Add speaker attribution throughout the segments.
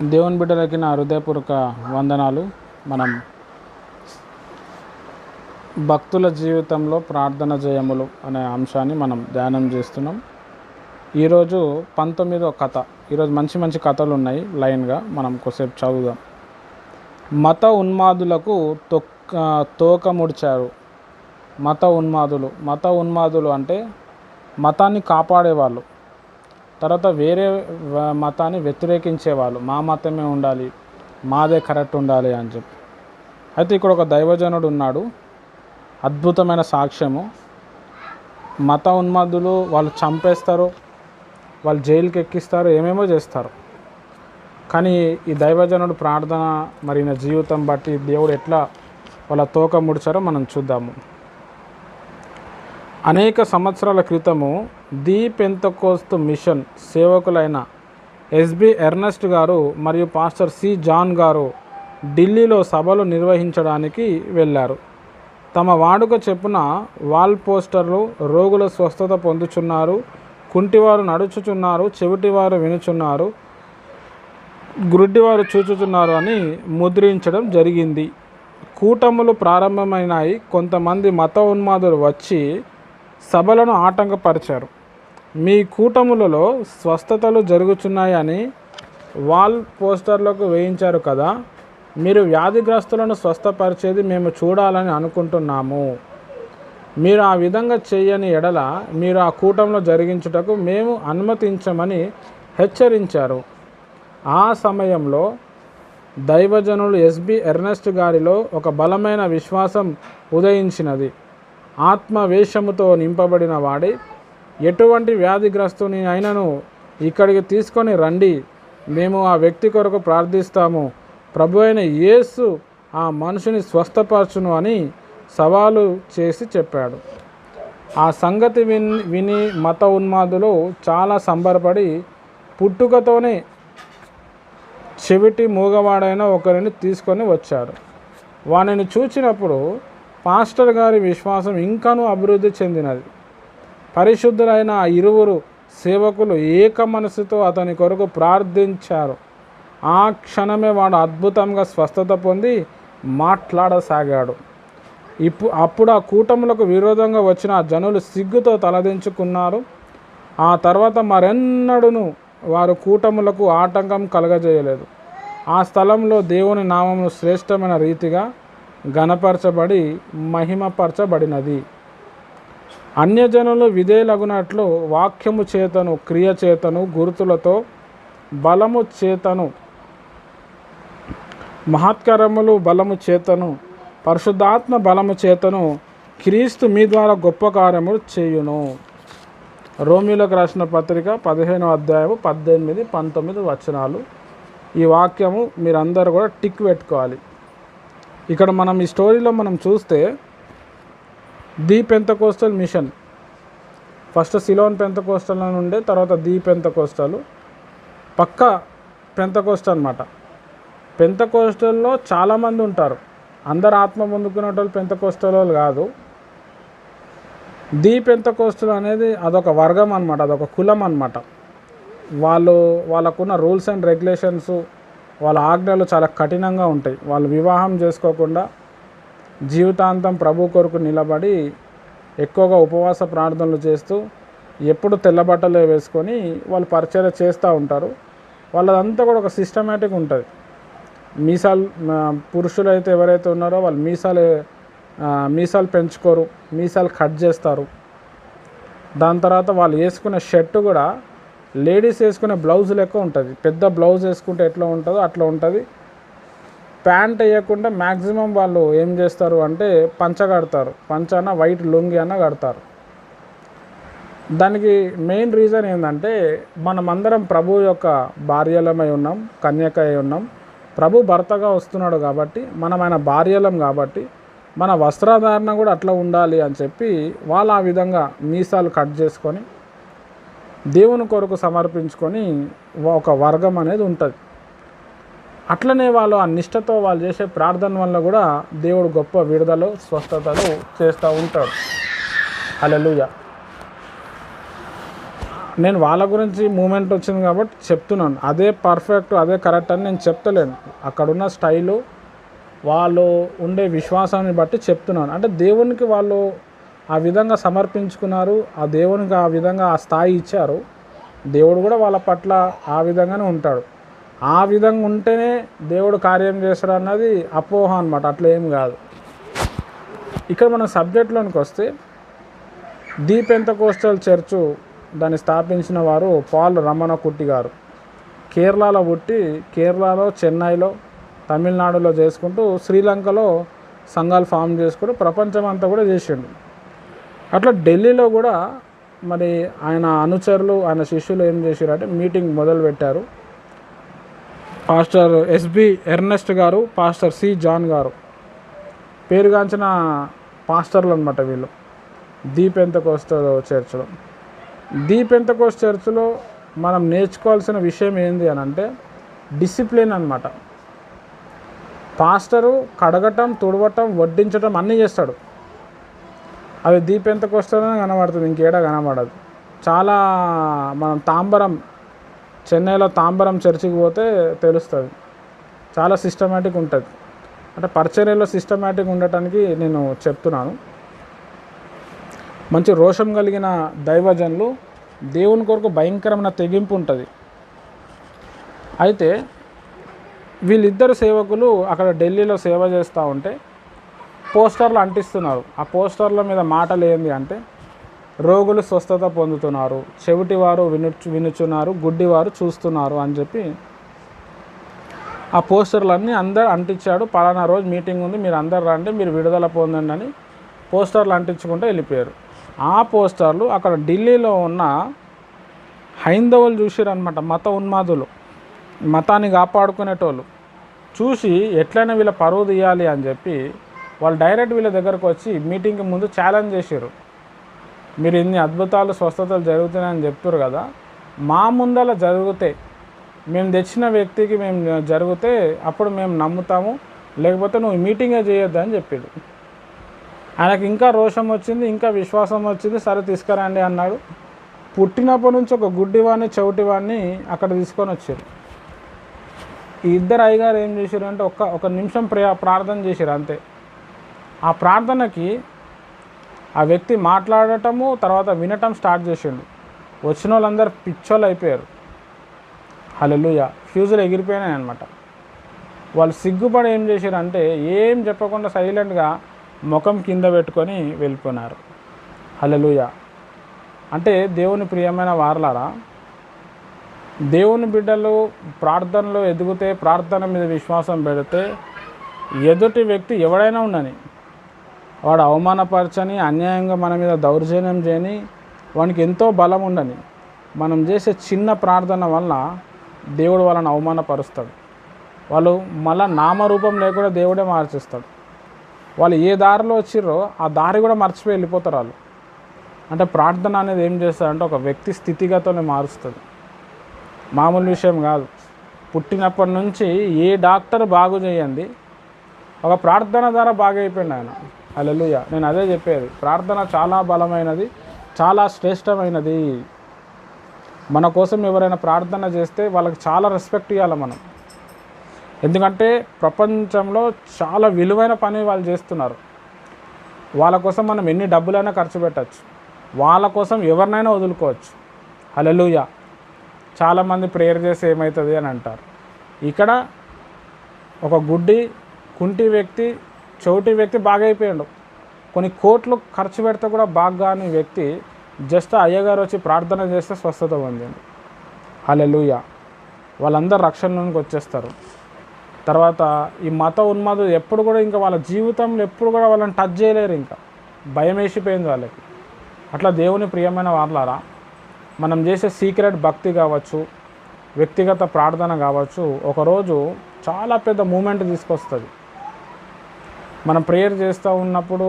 Speaker 1: దేవుని బిడ్డలకి నా హృదయపూర్వక వందనాలు. మనం భక్తుల జీవితంలో ప్రార్థన జయములు అనే అంశాన్ని మనం ధ్యానం చేస్తున్నాం. ఈరోజు 19వ కథ. ఈరోజు మంచి మంచి కథలు ఉన్నాయి. లైన్గా మనం కొద్దిసేపు చదువుదాం. మత ఉన్మాదులకు తోక ముడిచారు. మత ఉన్మాదులు అంటే మతాన్ని కాపాడేవాళ్ళు, తర్వాత వేరే మతాన్ని వ్యతిరేకించేవాళ్ళు. మా మతమే ఉండాలి, మాదే కరెక్ట్ ఉండాలి అని చెప్పి. అయితే ఇక్కడ ఒక దైవజనుడు ఉన్నాడు, అద్భుతమైన సాక్ష్యము. మత ఉన్మాదులు వాళ్ళు చంపేస్తారు, వాళ్ళు జైలుకి ఎక్కిస్తారు, ఏమేమో చేస్తారు. కానీ ఈ దైవజనుడు ప్రార్థన మరి నా జీవితం బట్టి దేవుడు ఎట్లా వాళ్ళ తోక ముడిచారో మనం చూద్దాము. అనేక సంవత్సరాల క్రితము ది పెంతెకోస్త్ మిషన్ సేవకులైన ఎస్బి ఎర్నెస్ట్ గారు మరియు పాస్టర్ సి జాన్ గారు ఢిల్లీలో సభలు నిర్వహించడానికి వెళ్ళారు. తమ వాడుక చెప్పున వాల్ పోస్టర్లు రోగుల స్వస్థత పొందుచున్నారు, కుంటివారు నడుచుచున్నారు, చెవిటివారు వినుచున్నారు, గుడ్డివారు చూచుచున్నారు అని ముద్రించడం జరిగింది. కూటములు ప్రారంభమైనాయి. కొంతమంది మత ఉన్మాదులు వచ్చి సభలను ఆటంకపరిచారు. మీ కూటములలో స్వస్థతలు జరుగుతున్నాయని వాల్ పోస్టర్లకు వేయించారు కదా, మీరు వ్యాధిగ్రస్తులను స్వస్థపరిచేది మేము చూడాలని అనుకుంటున్నాము. మీరు ఆ విధంగా చేయని ఎడల మీరు ఆ కూటంలో జరిగించుటకు మేము అనుమతించమని హెచ్చరించారు. ఆ సమయంలో దైవజనులు ఎస్బి ఎర్నెస్ట్ గారిలో ఒక బలమైన విశ్వాసం ఉదయించినది. ఆత్మవేశముతో నింపబడిన వాడే, ఎటువంటి వ్యాధిగ్రస్తుని అయినను ఇక్కడికి తీసుకొని రండి, మేము ఆ వ్యక్తి కొరకు ప్రార్థిస్తాము, ప్రభు అయిన యేసు ఆ మనిషిని స్వస్థపరచును అని సవాలు చేసి చెప్పాడు. ఆ సంగతి విని మత ఉన్మాదులు చాలా సంబరపడి పుట్టుకతోనే చెవిటి మూగవాడైన ఒకరిని తీసుకొని వచ్చారు. వానిని చూచినప్పుడు పాస్టర్ గారి విశ్వాసం ఇంకానూ అభివృద్ధి చెందినది. పరిశుద్ధులైన ఆ ఇరువురు సేవకులు ఏక మనసుతో అతని కొరకు ప్రార్థించారు. ఆ క్షణమే వాడు అద్భుతంగా స్వస్థత పొంది మాట్లాడసాగాడు. అప్పుడు ఆ కూటములకు విరోధంగా వచ్చిన ఆ జనులు సిగ్గుతో తలదించుకున్నారు. ఆ తర్వాత మరెన్నడూను వారు కూటములకు ఆటంకం కలగజేయలేదు. ఆ స్థలంలో దేవుని నామమును శ్రేష్టమైన రీతిగా ఘనపరచబడి మహిమపరచబడినది. అన్యజనులు విధేయులగునట్లు వాక్యము చేతను, క్రియ చేతను, గుర్తులతో, బలము చేతను, మహత్కరములు బలము చేతను, పరిశుద్ధాత్మ బలము చేతను క్రీస్తు మీ ద్వారా గొప్ప కార్యములు చేయును. రోమీలకు రాసిన పత్రిక 15వ అధ్యాయము 18, 19 వచనాలు. ఈ వాక్యము మీరందరూ కూడా టిక్ పెట్టుకోవాలి. ఇక్కడ మనం ఈ స్టోరీలో మనం చూస్తే ది పెంతెకోస్టల్ మిషన్, ఫస్ట్ సిలోన్ పెంతెకోస్టల్ అని ఉండే, తర్వాత ది పెంతెకోస్టల్, పక్క పెంతెకోస్ట్ అనమాట. పెంతెకోస్టల్లో చాలామంది ఉంటారు, అందరు ఆత్మ పొందుకునే వాళ్ళు పెంతెకోస్టల్ వాళ్ళు కాదు. ది పెంతెకోస్టల్ అనేది అదొక వర్గం అనమాట, అదొక కులం అనమాట. వాళ్ళకున్న రూల్స్ అండ్ రెగ్యులేషన్స్, వాళ్ళ ఆజ్ఞలు చాలా కఠినంగా ఉంటాయి. వాళ్ళు వివాహం చేసుకోకుండా జీవితాంతం ప్రభు కొరకు నిలబడి ఎక్కువగా ఉపవాస ప్రార్థనలు చేస్తూ ఎప్పుడు తెల్లబట్టలే వేసుకొని వాళ్ళు పరిచర్య చేస్తూ ఉంటారు. వాళ్ళదంతా కూడా ఒక సిస్టమేటిక్ ఉంటుంది. పురుషులు అయితే ఎవరైతే ఉన్నారో వాళ్ళు మీసాలు పెంచుకోరు, మీసాలు కట్ చేస్తారు. దాని తర్వాత వాళ్ళు వేసుకునే షర్టు కూడా లేడీస్ వేసుకునే బ్లౌజ్ లెక్క ఉంటుంది. పెద్ద బ్లౌజ్ వేసుకుంటే ఎట్లా ఉంటుందో అట్లా ఉంటుంది. ప్యాంట్ వేయకుండా మ్యాక్సిమం వాళ్ళు ఏం చేస్తారు అంటే పంచ కడతారు. పంచన వైట్ లుంగి అన్న కడతారు. దానికి మెయిన్ రీజన్ ఏంటంటే మనమందరం ప్రభు యొక్క భార్యలమై ఉన్నాం, కన్యకై ఉన్నాం. ప్రభు భర్తగా వస్తున్నాడు కాబట్టి మనం ఆయన భార్యలం కాబట్టి మన వస్త్రధారణ కూడా అట్లా ఉండాలి అని చెప్పి వాళ్ళు ఆ విధంగా మీసాలు కట్ చేసుకొని దేవుని కొరకు సమర్పించుకొని ఒక వర్గం అనేది ఉంటుంది. అట్లనే వాళ్ళు ఆ నిష్టతో వాళ్ళు చేసే ప్రార్థన వల్ల కూడా దేవుడు గొప్ప విడుదల, స్వస్థతలు చేస్తూ ఉంటాడు. హల్లెలూయా. నేను వాళ్ళ గురించి మూమెంట్ వచ్చింది కాబట్టి చెప్తున్నాను. అదే పర్ఫెక్ట్, అదే కరెక్ట్ అని నేను చెప్తలేను. అక్కడున్న స్టైలు, వాళ్ళు ఉండే విశ్వాసాన్ని బట్టి చెప్తున్నాను. అంటే దేవునికి వాళ్ళు ఆ విధంగా సమర్పించుకున్నారు, ఆ దేవునికి ఆ విధంగా ఆ స్థాయి ఇచ్చారు. దేవుడు కూడా వాళ్ళ పట్ల ఆ విధంగానే ఉంటాడు. ఆ విధంగా ఉంటేనే దేవుడు కార్యం చేస్తాడు అన్నది అపోహ అనమాట. అట్లా ఏం కాదు. ఇక్కడ మన సబ్జెక్ట్లోనికి వస్తే, ది పెంతెకోస్టల్ చర్చు దాన్ని స్థాపించిన వారు పాల్ రమణకుట్టి గారు. కేరళలో పుట్టి కేరళలో, చెన్నైలో, తమిళనాడులో చేసుకుంటూ శ్రీలంకలో సంఘాలు ఫామ్ చేసుకుంటూ ప్రపంచం అంతా కూడా చేసిండు. అట్లా ఢిల్లీలో కూడా మరి ఆయన అనుచరులు, ఆయన శిష్యులు ఏం చేశారంటే మీటింగ్ మొదలు పెట్టారు. పాస్టర్ ఎస్బి ఎర్నెస్ట్ గారు, పాస్టర్ సి జాన్ గారు పేరుగాంచిన పాస్టర్లు అనమాట వీళ్ళు. ది పెంతెకోస్టల్ చర్చ్లో. ది పెంతెకోస్ట్ చర్చ్లో మనం నేర్చుకోవాల్సిన విషయం ఏంది అని అంటే డిసిప్లిన్ అనమాట. పాస్టరు కడగటం, తుడవటం, వడ్డించటం అన్నీ చేస్తాడు. అది ది పెంతెకోస్టల్లోనే కనబడుతుంది, ఇంకేడా కనబడదు. చాలా మనం తాంబరం, చెన్నైలో తాంబరం చర్చికి పోతే తెలుస్తుంది. చాలా సిస్టమేటిక్ ఉంటుంది. అంటే పరిచర్యలో సిస్టమేటిక్ ఉండటానికి నేను చెప్తున్నాను. మంచి రోషం కలిగిన దైవజనులు, దేవుని కొరకు భయంకరమైన తెగింపు ఉంటుంది. అయితే వీళ్ళిద్దరు సేవకులు అక్కడ ఢిల్లీలో సేవ చేస్తూ ఉంటే పోస్టర్లు అంటిస్తున్నారు. ఆ పోస్టర్ల మీద మాటలు ఏంది అంటే, రోగులు స్వస్థత పొందుతున్నారు, చెవిటివారు వినుచున్నారు, గుడ్డివారు చూస్తున్నారు అని చెప్పి ఆ పోస్టర్లన్నీ అందరు అంటించాడు. పలానా రోజు మీటింగ్ ఉంది, మీరు అందరు రండి, మీరు విడుదల పొందండి అని పోస్టర్లు అంటించుకుంటూ వెళ్ళిపోయారు. ఆ పోస్టర్లు అక్కడ ఢిల్లీలో ఉన్న హైందవులు చూసిరనమాట. మత ఉన్మాదులు, మతాన్ని కాపాడుకునేటోళ్ళు చూసి ఎట్లయినా వీళ్ళ పరువు తీయాలి అని చెప్పి వాళ్ళు డైరెక్ట్ వీళ్ళ దగ్గరకు వచ్చి మీటింగ్కి ముందు ఛాలెంజ్ చేశారు. మీరు ఇన్ని అద్భుతాలు, స్వస్థతలు జరుగుతున్నాయని చెప్తారు కదా, మా ముందల జరిగితే, మేము తెచ్చిన వ్యక్తికి మేము జరిగితే అప్పుడు మేము నమ్ముతాము, లేకపోతే నువ్వు మీటింగే చేయొద్దు అని చెప్పాడు. ఆయనకు ఇంకా రోషం వచ్చింది, ఇంకా విశ్వాసం వచ్చింది. సరే తీసుకురండి అన్నాడు. పుట్టినప్పటి నుంచి ఒక గుడ్డివాడిని, చెవిటివాడిని అక్కడ తీసుకొని వచ్చారు. ఈ ఇద్దరు అయ్యగారు ఏం చేశారు అంటే ఒక నిమిషం ప్రార్థన చేశారు అంతే. ఆ ప్రార్థనకి ఆ వ్యక్తి మాట్లాడటము, తర్వాత వినటం స్టార్ట్ చేసిండు. వచ్చిన వాళ్ళందరూ పిచ్చోళ్ళు అయిపోయారు. హల్లెలూయా. ఫ్యూజులు ఎగిరిపోయినాయి అనమాట. వాళ్ళు సిగ్గుపడి ఏం చేశారంటే ఏం చెప్పకుండా సైలెంట్గా ముఖం కింద పెట్టుకొని వెళ్ళిపోయినారు. హల్లెలూయా. అంటే దేవుని ప్రియమైన వారలారా, దేవుని బిడ్డలు ప్రార్థనలో ఎదిగితే, ప్రార్థన మీద విశ్వాసం పెడితే, ఎదుటి వ్యక్తి ఎవడైనా ఉండని, వాడు అవమానపరచని, అన్యాయంగా మన మీద దౌర్జన్యం చేయని, వానికి ఎంతో బలం ఉండని, మనం చేసే చిన్న ప్రార్థన వల్ల దేవుడు వాళ్ళని అవమానపరుస్తాడు. వాళ్ళు మళ్ళీ నామరూపం లేకుండా దేవుడే మార్చేస్తాడు. వాళ్ళు ఏ దారిలో వచ్చిర్రో ఆ దారి కూడా మర్చిపోయి వెళ్ళిపోతారు వాళ్ళు. అంటే ప్రార్థన అనేది ఏం చేస్తారంటే ఒక వ్యక్తి స్థితిగతుల్ని మారుస్తుంది. మామూలు విషయం కాదు. పుట్టినప్పటి నుంచి ఏ డాక్టర్ బాగు చేయండి, ఒక ప్రార్థన ద్వారా బాగైపోయింది ఆయన. హల్లెలూయా. నేను అదే చెప్పేది, ప్రార్థన చాలా బలమైనది, చాలా శ్రేష్టమైనది. మన కోసం ఎవరైనా ప్రార్థన చేస్తే వాళ్ళకి చాలా రెస్పెక్ట్ ఇవ్వాలి మనం. ఎందుకంటే ప్రపంచంలో చాలా విలువైన పని వాళ్ళు చేస్తున్నారు. వాళ్ళ కోసం మనం ఎన్ని డబ్బులైనా ఖర్చు పెట్టచ్చు, వాళ్ళ కోసం ఎవరినైనా వదులుకోవచ్చు. హల్లెలూయా. చాలామంది ప్రేయర్ చేస్తే ఏమవుతుంది అని అంటారు. ఇక్కడ ఒక గుడ్డి, కుంటి వ్యక్తి, చౌటి వ్యక్తి బాగా అయిపోయాడు. కొన్ని కోట్లు ఖర్చు పెడితే కూడా బాగాని వ్యక్తి జస్ట్ అయ్యగారు వచ్చి ప్రార్థన చేస్తే స్వస్థత పొందింది. హల్లెలూయా. వాళ్ళందరూ రక్షణలోనికి వచ్చేస్తారు. తర్వాత ఈ మత ఉన్మాదులు ఎప్పుడు కూడా ఇంకా వాళ్ళ జీవితంలో ఎప్పుడు కూడా వాళ్ళని టచ్ చేయలేరు. ఇంకా భయం వేసిపోయింది వాళ్ళకి. అట్లా దేవుని ప్రియమైన వాళ్ళారా, మనం చేసే సీక్రెట్ భక్తి కావచ్చు, వ్యక్తిగత ప్రార్థన కావచ్చు, ఒకరోజు చాలా పెద్ద మూమెంట్ తీసుకొస్తుంది. మనం ప్రేయర్ చేస్తూ ఉన్నప్పుడు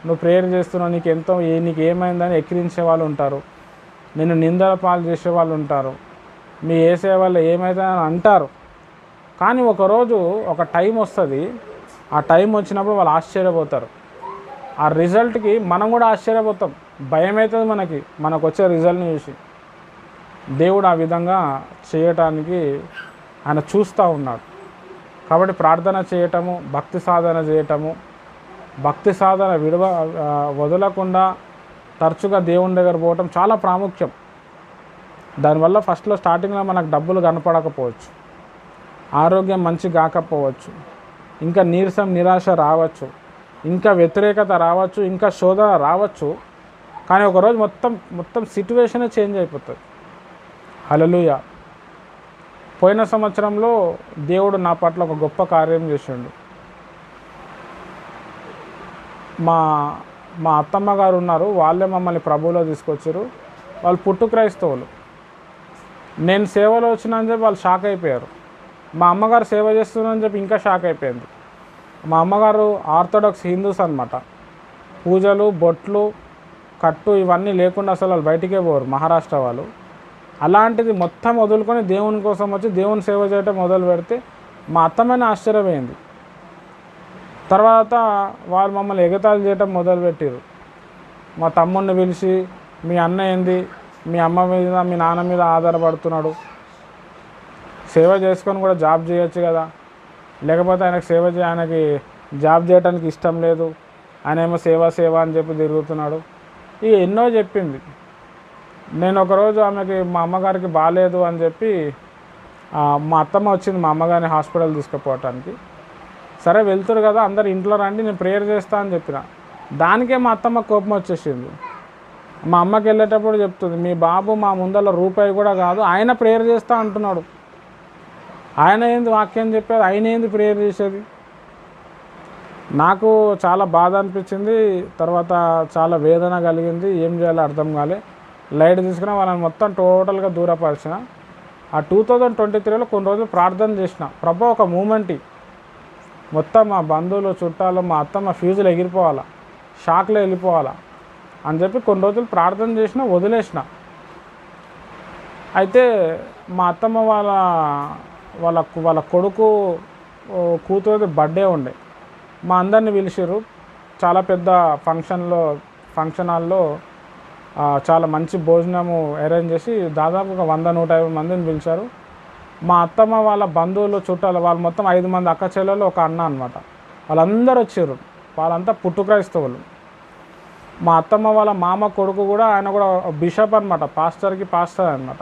Speaker 1: నువ్వు ప్రేయర్ చేస్తున్నావు, నీకు ఏమైందని ఎక్కిరించే వాళ్ళు ఉంటారు, నిన్ను నిందల పాలు చేసే వాళ్ళు ఉంటారు, మీ వేసే వాళ్ళు ఏమైందని అంటారు. కానీ ఒకరోజు ఒక టైం వస్తుంది. ఆ టైం వచ్చినప్పుడు వాళ్ళు ఆశ్చర్యపోతారు. ఆ రిజల్ట్కి మనం కూడా ఆశ్చర్యపోతాం. భయం అవుతుంది మనకు వచ్చే రిజల్ట్ని చూసి. దేవుడు ఆ విధంగా చేయటానికి ఆయన చూస్తూ ఉన్నాడు. కాబట్టి ప్రార్థన చేయటము, భక్తి సాధన చేయటము, భక్తి సాధన వదలకుండా తరచుగా దేవుని దగ్గర పోవటం చాలా ప్రాముఖ్యం. దానివల్ల ఫస్ట్లో స్టార్టింగ్లో మనకు డబ్బులు కనపడకపోవచ్చు, ఆరోగ్యం మంచి కాకపోవచ్చు, ఇంకా నీరసం నిరాశ రావచ్చు, ఇంకా వ్యతిరేకత రావచ్చు, ఇంకా శోధన రావచ్చు. కానీ ఒకరోజు మొత్తం సిట్యువేషనే చేంజ్ అయిపోతుంది. హల్లెలూయా. పోయిన సంవత్సరంలో దేవుడు నా పట్ల ఒక గొప్ప కార్యం చేసిండు. మా అత్తమ్మ గారు ఉన్నారు, వాళ్ళే మమ్మల్ని ప్రభువులో తీసుకొచ్చారు. వాళ్ళు పుట్టు క్రైస్తవులు. నేను సేవలో వచ్చినని చెప్పి వాళ్ళు షాక్ అయిపోయారు. మా అమ్మగారు సేవ చేస్తున్నారని చెప్పి ఇంకా షాక్ అయిపోయింది. మా అమ్మగారు ఆర్థోడాక్స్ హిందూస్ అనమాట. పూజలు, బొట్లు, కట్టు ఇవన్నీ లేకుండా అసలు వాళ్ళు బయటికే పోరు, మహారాష్ట్ర వాళ్ళు. అలాంటిది మొత్తం వదులుకొని దేవుని కోసం వచ్చి దేవుని సేవ చేయటం మొదలు పెడితే మా అత్తమైన ఆశ్చర్యమైంది. తర్వాత వాళ్ళు మమ్మల్ని ఎగతాళి చేయటం మొదలుపెట్టారు. మా తమ్ముడిని పిలిచి, మీ అన్న ఏంది, మీ అమ్మ మీద మీ నాన్న మీద ఆధారపడుతున్నాడు, సేవ చేసుకొని కూడా జాబ్ చేయొచ్చు కదా, లేకపోతే ఆయనకి జాబ్ చేయడానికి ఇష్టం లేదు, ఆయన ఏమో సేవ అని చెప్పి తిరుగుతున్నాడు. ఇక ఎన్నో చెప్పింది. నేను ఒకరోజు ఆమెకి మా అమ్మగారికి బాగాలేదు అని చెప్పి మా అత్తమ్మ వచ్చింది మా అమ్మగారిని హాస్పిటల్ తీసుకుపోవటానికి. సరే వెళ్తారు కదా, అందరు ఇంట్లో రండి, నేను ప్రేయర్ చేస్తా అని చెప్పిన. దానికే మా అత్తమ్మ కోపం వచ్చేసింది. మా అమ్మకి వెళ్ళేటప్పుడు చెప్తుంది, మీ బాబు మా ముందర రూపాయి కూడా కాదు, ఆయన ప్రేయర్ చేస్తా అంటున్నాడు, ఆయన ఏంది వాక్యం చెప్పేది, ఆయన ఏంది ప్రేయర్ చేసేది. నాకు చాలా బాధ అనిపించింది. తర్వాత చాలా వేదన కలిగింది. ఏం చేయాలో అర్థం కాలే. లైట్ తీసుకుని వాళ్ళని మొత్తం టోటల్గా దూరపరిచిన. ఆ 2023లో కొన్ని రోజులు ప్రార్థన చేసిన, ప్రభు ఒక మూమెంట్ మొత్తం మా బంధువులు, చుట్టాలు, మా అత్తమ్మ ఫ్యూజులు ఎగిరిపోవాలా, షాక్లో వెళ్ళిపోవాలా అని చెప్పి కొన్ని రోజులు ప్రార్థన చేసిన, వదిలేసిన. అయితే మా అత్తమ్మ వాళ్ళ కొడుకు కూతురు బర్త్డే ఉండే. మా అందరిని పిలిచారు. చాలా పెద్ద ఫంక్షన్ హాల్లో చాలా మంచి భోజనము అరేంజ్ చేసి దాదాపు ఒక 100-150 మందిని పిలిచారు. మా అత్తమ్మ వాళ్ళ బంధువులు, చుట్టాలు, వాళ్ళు మొత్తం 5 మంది అక్క చెల్లెలు, ఒక అన్న అనమాట. వాళ్ళందరూ వచ్చారు. వాళ్ళంతా పుట్టు క్రైస్తవులు. మా అత్తమ్మ వాళ్ళ మామ కొడుకు కూడా, ఆయన కూడా బిషప్ అనమాట, పాస్టర్ అనమాట.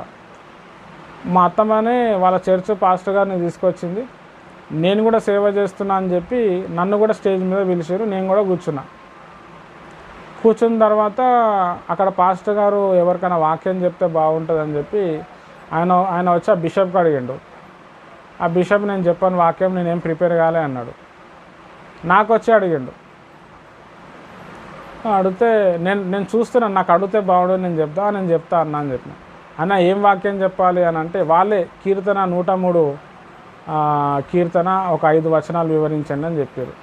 Speaker 1: మా అత్తమ్మనే వాళ్ళ చర్చ్ పాస్టర్ గారిని తీసుకొచ్చింది. నేను కూడా సేవ చేస్తున్నా అని చెప్పి నన్ను కూడా స్టేజ్ మీద పిలిచారు. నేను కూడా కూర్చున్న తర్వాత అక్కడ పాస్టర్ గారు ఎవరికైనా వాక్యం చెప్తే బాగుంటుందని చెప్పి ఆయన వచ్చి ఆ బిషప్కి అడిగిండు. ఆ బిషప్, నేను చెప్పాను వాక్యం, నేనేం ప్రిపేర్ కాలే అన్నాడు. నాకు వచ్చి అడిగిండు. అడిగితే నేను చూస్తున్నాను, నాకు అడిగితే బాగుండు, నేను చెప్తా అన్నా అని చెప్పిన. అన్న ఏం వాక్యం చెప్పాలి అని అంటే, వాళ్ళే కీర్తన 103 కీర్తన ఒక 5 వచనాలు వివరించండి అని చెప్పారు.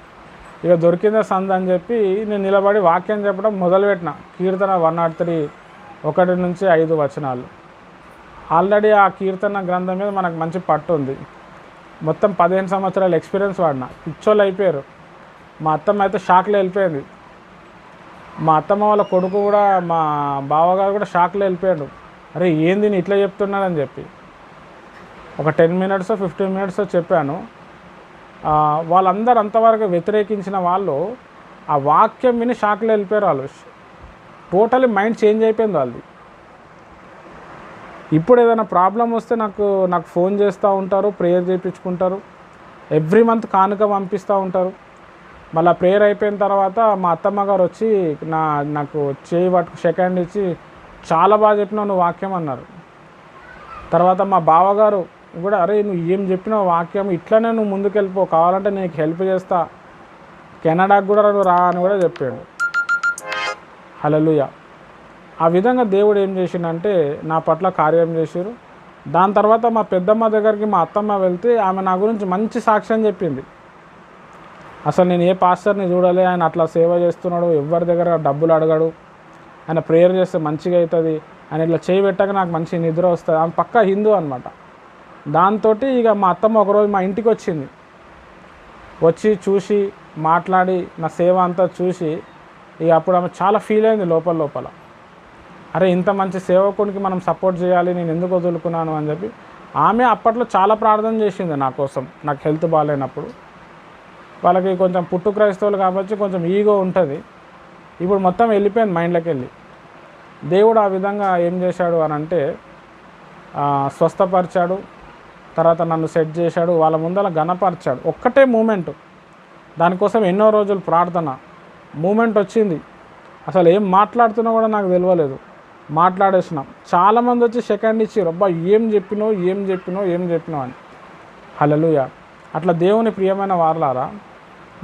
Speaker 1: ఇక దొరికిందే సంద అని చెప్పి నేను నిలబడి వాక్యం చెప్పడం మొదలుపెట్టిన. కీర్తన 103 1-5 వచనాలు. ఆల్రెడీ ఆ కీర్తన గ్రంథం మీద మనకు మంచి పట్టు ఉంది. మొత్తం 15 సంవత్సరాల ఎక్స్పీరియన్స్ వాడిన. పిచ్చోళ్ళు అయిపోయారు. మా అత్తమ్మ అయితే షాక్లో వెళ్ళిపోయింది. మా అత్తమ్మ వాళ్ళ కొడుకు కూడా, మా బావగారు కూడా షాక్లో వెళ్ళిపోయాడు. అరే ఏంది నేను ఇట్లా చెప్తున్నానని చెప్పి ఒక 10 మినిట్స్ 15 మినిట్స్ చెప్పాను. వాళ్ళందరూ అంతవరకు వ్యతిరేకించిన వాళ్ళు ఆ వాక్యం విని షాక్లో వెళ్ళిపోయారు. వాళ్ళు టోటలీ మైండ్ చేంజ్ అయిపోయింది వాళ్ళది. ఇప్పుడు ఏదైనా ప్రాబ్లం వస్తే నాకు ఫోన్ చేస్తూ ఉంటారు, ప్రేయర్ చేయించుకుంటారు, ఎవ్రీ మంత్ కానుక పంపిస్తూ ఉంటారు. మళ్ళీ ప్రేయర్ అయిపోయిన తర్వాత మా అత్తమ్మ గారు వచ్చి నాకు చేయి పట్టుకు సెకండ్ ఇచ్చి, చాలా బాగా చెప్పినావు నువ్వు వాక్యం అన్నారు. తర్వాత మా బావగారు కూడా, అరే నువ్వు ఏం చెప్పినావు వాక్యం, ఇట్లనే నువ్వు ముందుకు వెళ్ళిపో, కావాలంటే నీకు హెల్ప్ చేస్తా, కెనడాకు కూడా నువ్వు రా అని కూడా చెప్పాడు. హల్లెలూయా. ఆ విధంగా దేవుడు ఏం చేసిండంటే నా పట్ల కార్యం చేశారు. దాని తర్వాత మా పెద్దమ్మ దగ్గరికి మా అత్తమ్మ వెళ్తే ఆమె నా గురించి మంచి సాక్ష్యం చెప్పింది. అసలు నేను ఏ పాస్టర్ని చూడలే, ఆయన అట్లా సేవ చేస్తున్నాడు, ఎవరి దగ్గర డబ్బులు అడగడు, ఆయన ప్రేయర్ చేస్తే మంచిగా అవుతుంది, ఆయన ఇట్లా చేయి పెట్టాక నాకు మంచి నిద్ర వస్తుంది. ఆమె పక్కా హిందూ అనమాట. దాంతో ఇక మా అత్తమ్మ ఒకరోజు మా ఇంటికి వచ్చింది. వచ్చి చూసి మాట్లాడి నా సేవ అంతా చూసి ఇక అప్పుడు ఆమె చాలా ఫీల్ అయింది లోపల. అరే ఇంత మంచి సేవకునికి మనం సపోర్ట్ చేయాలి, నేను ఎందుకు వదులుకున్నాను అని చెప్పి ఆమె అప్పట్లో చాలా ప్రార్థన చేసింది నా కోసం. నాకు హెల్త్ బాగాలేనప్పుడు. వాళ్ళకి కొంచెం పుట్టు క్రైస్తవులు కాబట్టి కొంచెం ఈగో ఉంటుంది. ఇప్పుడు మొత్తం వెళ్ళిపోయింది మైండ్లోకి వెళ్ళి. దేవుడు ఆ విధంగా ఏం చేశాడు అని అంటే స్వస్థపరిచాడు, తర్వాత నన్ను సెట్ చేశాడు, వాళ్ళ ముందర ఘనపరిచాడు. ఒక్కటే మూమెంట్, దానికోసం ఎన్నో రోజులు ప్రార్థన. మూమెంట్ వచ్చింది, అసలు ఏం మాట్లాడుతున్నా కూడా నాకు తెలియలేదు, మాట్లాడేసినాం. చాలామంది వచ్చి సెకండ్ ఇచ్చారు, అబ్బా ఏం చెప్పినావు అని. హల్లెలూయా. అట్లా దేవుని ప్రియమైన వారలారా,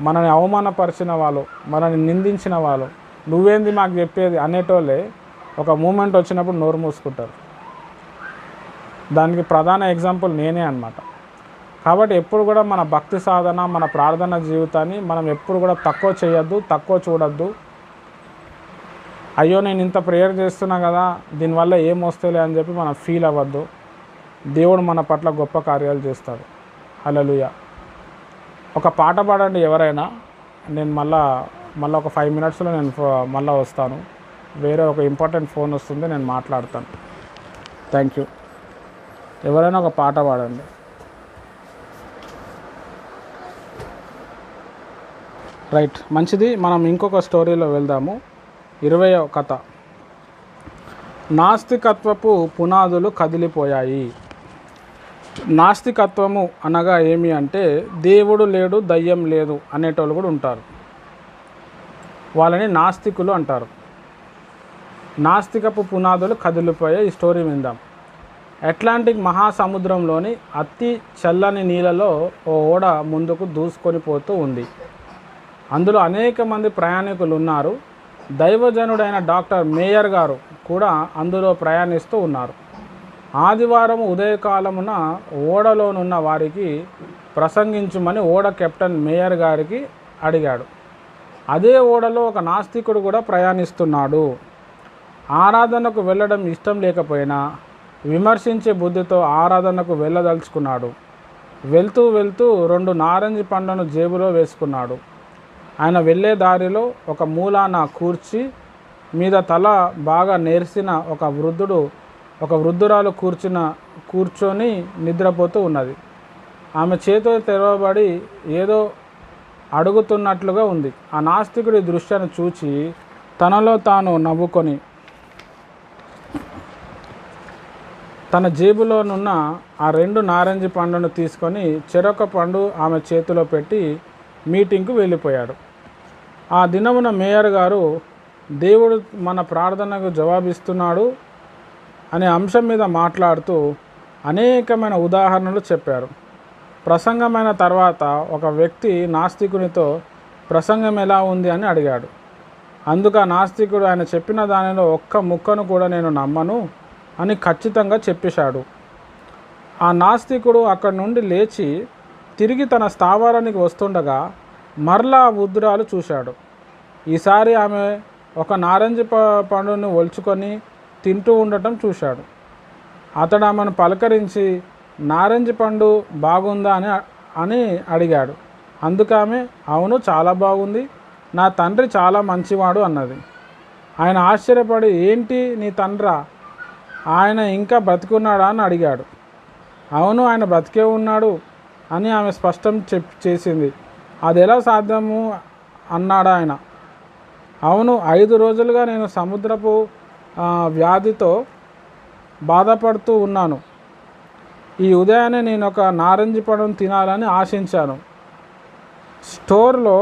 Speaker 1: మనని అవమానపరిచిన వాళ్ళు, మనని నిందించిన వాళ్ళు, నువ్వేంది మాకు చెప్పేది అనేటోళ్ళే ఒక మూమెంట్ వచ్చినప్పుడు నోరు మూసుకుంటారు. దానికి ప్రధాన ఎగ్జాంపుల్ నేనే అన్నమాట. కాబట్టి ఎప్పుడు కూడా మన భక్తి సాధన, మన ప్రార్థన జీవితాన్ని మనం ఎప్పుడు కూడా తక్కువ చేయొద్దు, తక్కువ చూడొద్దు. అయ్యో నేను ఇంత ప్రేయర్ చేస్తున్నా కదా, దీనివల్ల ఏం వస్తలే అని చెప్పి మనం ఫీల్ అవ్వద్దు. దేవుడు మన పట్ల గొప్ప కార్యాలు చేస్తాడు. హల్లెలూయా. ఒక పాట పాడండి ఎవరైనా. నేను మళ్ళీ ఒక 5 minutesలో నేను మళ్ళీ వస్తాను. వేరే ఒక ఇంపార్టెంట్ ఫోన్ వస్తుంది, నేను మాట్లాడతాను. Thank you. ఎవరైనా ఒక పాట పాడండి. రైట్, మంచిది. మనం ఇంకొక స్టోరీలో వెళ్దాము. 20వ కథ. నాస్తికత్వపు పునాదులు కదిలిపోయాయి. నాస్తికత్వము అనగా ఏమి అంటే దేవుడు లేడు, దయ్యం లేదు అనేటోళ్ళు కూడా ఉంటారు. వాళ్ళని నాస్తికులు అంటారు. నాస్తికపు పునాదులు కదిలిపోయాయి. ఈ స్టోరీ విందాం. అట్లాంటిక్ మహాసముద్రంలోని అతి చల్లని నీళ్ళలో ఓ ఓడ ముందుకు దూసుకొని పోతూ ఉంది. అందులో అనేక మంది ప్రయాణికులు ఉన్నారు. దైవజనుడైన డాక్టర్ మేయర్ గారు కూడా అందులో ప్రయాణిస్తూ ఉన్నారు. ఆదివారం ఉదయకాలమున ఓడలోనున్న వారికి ప్రసంగించమని ఓడ కెప్టెన్ మేయర్ గారికి అడిగాడు. అదే ఓడలో ఒక నాస్తికుడు కూడా ప్రయాణిస్తున్నాడు. ఆరాధనకు వెళ్ళడం ఇష్టం లేకపోయినా విమర్శించే బుద్ధితో ఆరాధనకు వెళ్ళదలుచుకున్నాడు. వెళ్తూ 2 నారింజ పండ్లను జేబులో వేసుకున్నాడు. ఆయన వెళ్ళే దారిలో ఒక మూలాన కూర్చి మీద తల బాగా నేర్సిన ఒక వృద్ధురాలు కూర్చొని నిద్రపోతూ ఉన్నది. ఆమె చేతులు తెరవబడి ఏదో అడుగుతున్నట్లుగా ఉంది. ఆ నాస్తికుడి దృశ్యాన్ని చూచి తనలో తాను నవ్వుకొని తన జేబులోనున్న ఆ 2 నారింజ పండ్లను తీసుకొని చెరొక పండు ఆమె చేతిలో పెట్టి మీటింగ్కు వెళ్ళిపోయాడు. ఆ దినమున మేయర్ గారు దేవుడు మన ప్రార్థనకు జవాబిస్తున్నాడు అనే అంశం మీద మాట్లాడుతూ అనేకమైన ఉదాహరణలు చెప్పారు. ప్రసంగమైన తర్వాత ఒక వ్యక్తి నాస్తికునితో ప్రసంగం ఎలా ఉంది అని అడిగాడు. అందుకు ఆ నాస్తికుడు ఆయన చెప్పిన దానిలో ఒక్క ముక్కను కూడా నేను నమ్మను అని ఖచ్చితంగా చెప్పేశాడు. ఆ నాస్తికుడు అక్కడి నుండి లేచి తిరిగి తన స్థావరానికి వస్తుండగా మరలా వృద్ధురాలు చూశాడు. ఈసారి ఆమె ఒక నారింజ పండును ఒలుచుకొని తింటూ ఉండటం చూశాడు. అతడు ఆమెను పలకరించి నారింజ పండు బాగుందా అని అడిగాడు. అందుకామె అవును చాలా బాగుంది, నా తండ్రి చాలా మంచివాడు అన్నది. ఆయన ఆశ్చర్యపడి ఏంటి నీ తండ్రా, ఆయన ఇంకా బ్రతికున్నాడా అని అడిగాడు. అవును ఆయన బ్రతికే ఉన్నాడు అని ఆమె స్పష్టం చేసింది. అది ఎలా సాధ్యము అన్నాడు ఆయన. అవును 5 రోజులుగా నేను సముద్రపు వ్యాధితో బాధపడుతూ ఉన్నాను. ఈ ఉదయాన్నే నేను ఒక నారింజ పండును తినాలని ఆశించాను. స్టోర్లో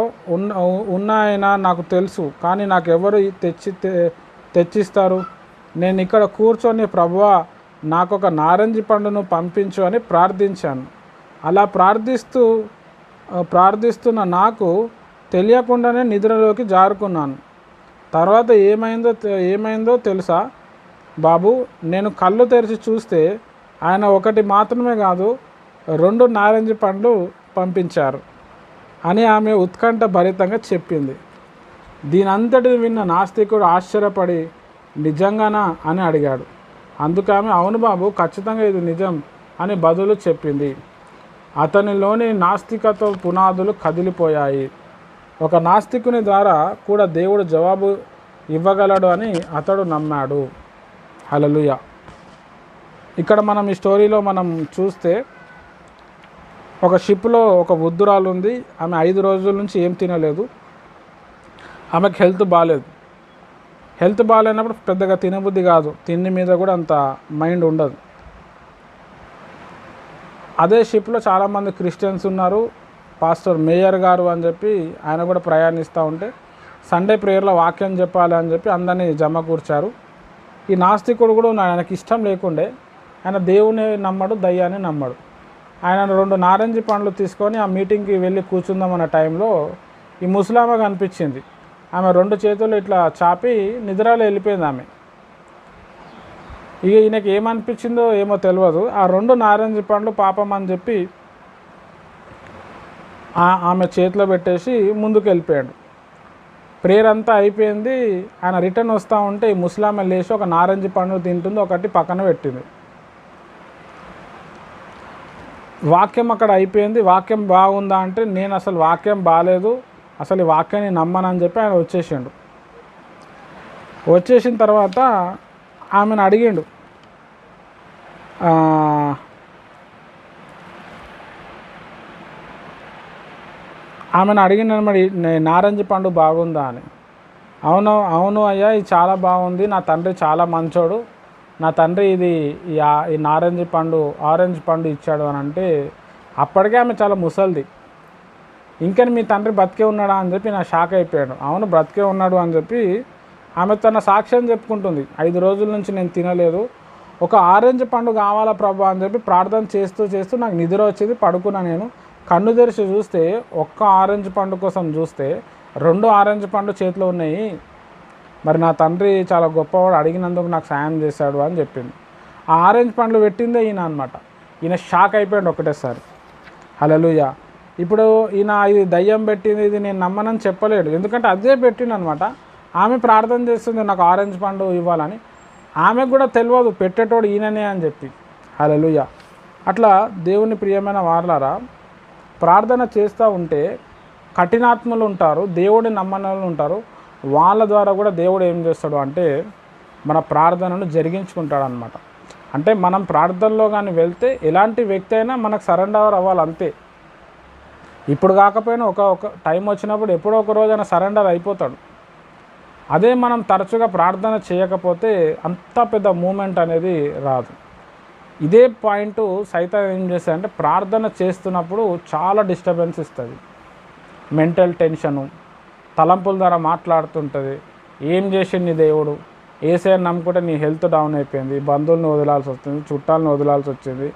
Speaker 1: ఉన్నాయన నాకు తెలుసు, కానీ నాకు ఎవరు తెచ్చిస్తారు? నేను ఇక్కడ కూర్చొని ప్రభువా నాకు ఒక నారింజ పండును పంపించు అని ప్రార్థించాను. అలా ప్రార్థిస్తున్న నాకు తెలియకుండానే నిద్రలోకి జారుకున్నాను. తర్వాత ఏమైందో తెలుసా బాబు, నేను కళ్ళు తెరిచి చూస్తే ఆయన ఒకటి మాత్రమే కాదు 2 నారింజ పండ్లు పంపించారు అని ఆమె ఉత్కంఠ భరితంగా చెప్పింది. దీనంతటిని విన్న నాస్తికుడు ఆశ్చర్యపడి నిజంగానా అని అడిగాడు. అందుకామె అవును బాబు ఖచ్చితంగా ఇది నిజం అని బదులు చెప్పింది. అతనిలోని నాస్తికత్వ పునాదులు కదిలిపోయాయి. ఒక నాస్తికుని ద్వారా కూడా దేవుడు జవాబు ఇవ్వగలడు అని అతడు నమ్మాడు. హల్లెలూయా. ఇక్కడ మనం ఈ స్టోరీలో మనం చూస్తే ఒక షిప్లో ఒక వృద్ధురాలు ఉంది. ఆమె 5 రోజుల నుంచి ఏం తినలేదు. ఆమెకు హెల్త్ బాగాలేదు. హెల్త్ బాగాలేనప్పుడు పెద్దగా తినబుద్ధి కాదు, తిండి మీద కూడా అంత మైండ్ ఉండదు. అదే షిప్లో చాలామంది క్రిస్టియన్స్ ఉన్నారు. పాస్టర్ మేయర్ గారు అని చెప్పి ఆయన కూడా ప్రయాణిస్తూ ఉంటే సండే ప్రేయర్లో వాక్యం చెప్పాలి అని చెప్పి అందరినీ జమ కూర్చారు. ఈ నాస్తికుడు కూడా ఆయనకి ఇష్టం లేకుండే, ఆయన దేవుని నమ్మడు, దయ్యాన్ని నమ్మడు. ఆయన 2 నారింజ పండ్లు తీసుకొని ఆ మీటింగ్కి వెళ్ళి కూర్చుందామన్న టైంలో ఈ ముసలామె కనిపించింది. ఆమె 2 చేతులు ఇట్లా చాపి నిద్రలో వెళ్ళిపోయింది ఆమె. ఇక ఈయనకి ఏమనిపించిందో ఏమో తెలియదు. ఆ 2 నారింజ పండ్లు పాపం అని చెప్పి ఆమె చేతిలో పెట్టేసి ముందుకు వెళ్ళిపోయాడు. ప్రేయర్ అంతా అయిపోయింది. ఆయన రిటర్న్ వస్తూ ఉంటే ఈ ముసలామె లేచి ఒక నారింజ పండు తింటుంది, ఒకటి పక్కన పెట్టింది. వాక్యం అక్కడ అయిపోయింది. వాక్యం బాగుందా అంటే నేను అసలు వాక్యం బాగాలేదు, అసలు ఈ వాక్యాన్ని నమ్మనని చెప్పి ఆయన వచ్చేసిండు. వచ్చేసిన తర్వాత ఆమెను అడిగిండు, మరి నారింజ పండు బాగుందా అని. అవును అయ్యా, ఇది చాలా బాగుంది, నా తండ్రి చాలా మంచోడు, నా తండ్రి ఇది ఈ ఆరెంజ్ పండు ఇచ్చాడు అని అంటే అప్పటికే ఆమె చాలా ముసలిది. ఇంకని మీ తండ్రి బ్రతికే ఉన్నాడా అని చెప్పి నా షాక్ అయిపోయాడు. అవును బ్రతికే ఉన్నాడు అని చెప్పి ఆమె తన సాక్ష్యం చెప్పుకుంటుంది. 5 రోజుల నుంచి నేను తినలేదు, ఒక ఆరెంజ్ పండు కావాలా ప్రభు అని చెప్పి ప్రార్థన చేస్తూ నాకు నిద్ర వచ్చింది, పడుకున్నా. నేను కన్ను తెరిచి చూస్తే ఒక్క ఆరెంజ్ పండు కోసం చూస్తే 2 ఆరెంజ్ పండు చేతిలో ఉన్నాయి. మరి నా తండ్రి చాలా గొప్పవాడు, అడిగినందుకు నాకు సాయం చేశాడు అని చెప్పింది. ఆ ఆరెంజ్ పండ్లు పెట్టిందే ఈయన అనమాట. ఈయన షాక్ అయిపోయాడు ఒకటేసారి. హల్లెలూయా. ఇప్పుడు ఈయన ఇది దయ్యం పెట్టింది, ఇది నేను నమ్మనని చెప్పలేడు, ఎందుకంటే అదే పెట్టిండు అనమాట. ఆమె ప్రార్థన చేస్తుంది నాకు ఆరెంజ్ పండు ఇవ్వాలని. ఆమెకు కూడా తెలియదు పెట్టేటోడు ఈయననే అని చెప్పి. హల్లెలూయా. అట్లా దేవుని ప్రియమైన వారలారా, ప్రార్థన చేస్తూ ఉంటే కఠినాత్మలు ఉంటారు, దేవుడి నమ్మనాలు ఉంటారు. వాళ్ళ ద్వారా కూడా దేవుడు ఏం చేస్తాడు అంటే మన ప్రార్థనను జరిగించుకుంటాడు అనమాట. అంటే మనం ప్రార్థనలో కానీ వెళ్తే ఎలాంటి వ్యక్తి అయినా మనకు సరెండర్ అవ్వాలి అంతే. ఇప్పుడు కాకపోయినా ఒక టైం వచ్చినప్పుడు ఎప్పుడో ఒక రోజైనా సరెండర్ అయిపోతాడు. అదే మనం తరచుగా ప్రార్థన చేయకపోతే అంత పెద్ద మూమెంట్ అనేది రాదు. ఇదే పాయింట్ సైతాన్ ఏం చేస్తాడంటే ప్రార్థన చేస్తున్నప్పుడు చాలా డిస్టర్బెన్స్ ఇస్తుంది. మెంటల్ టెన్షను, తలంపుల ద్వారా మాట్లాడుతుంటుంది. ఏం చేసింది దేవుడు, ఏసైని నమ్ముకుంటే నీ హెల్త్ డౌన్ అయిపోయింది, బంధువులను వదలాల్సి వస్తుంది, చుట్టాలను వదలాల్సి వచ్చింది,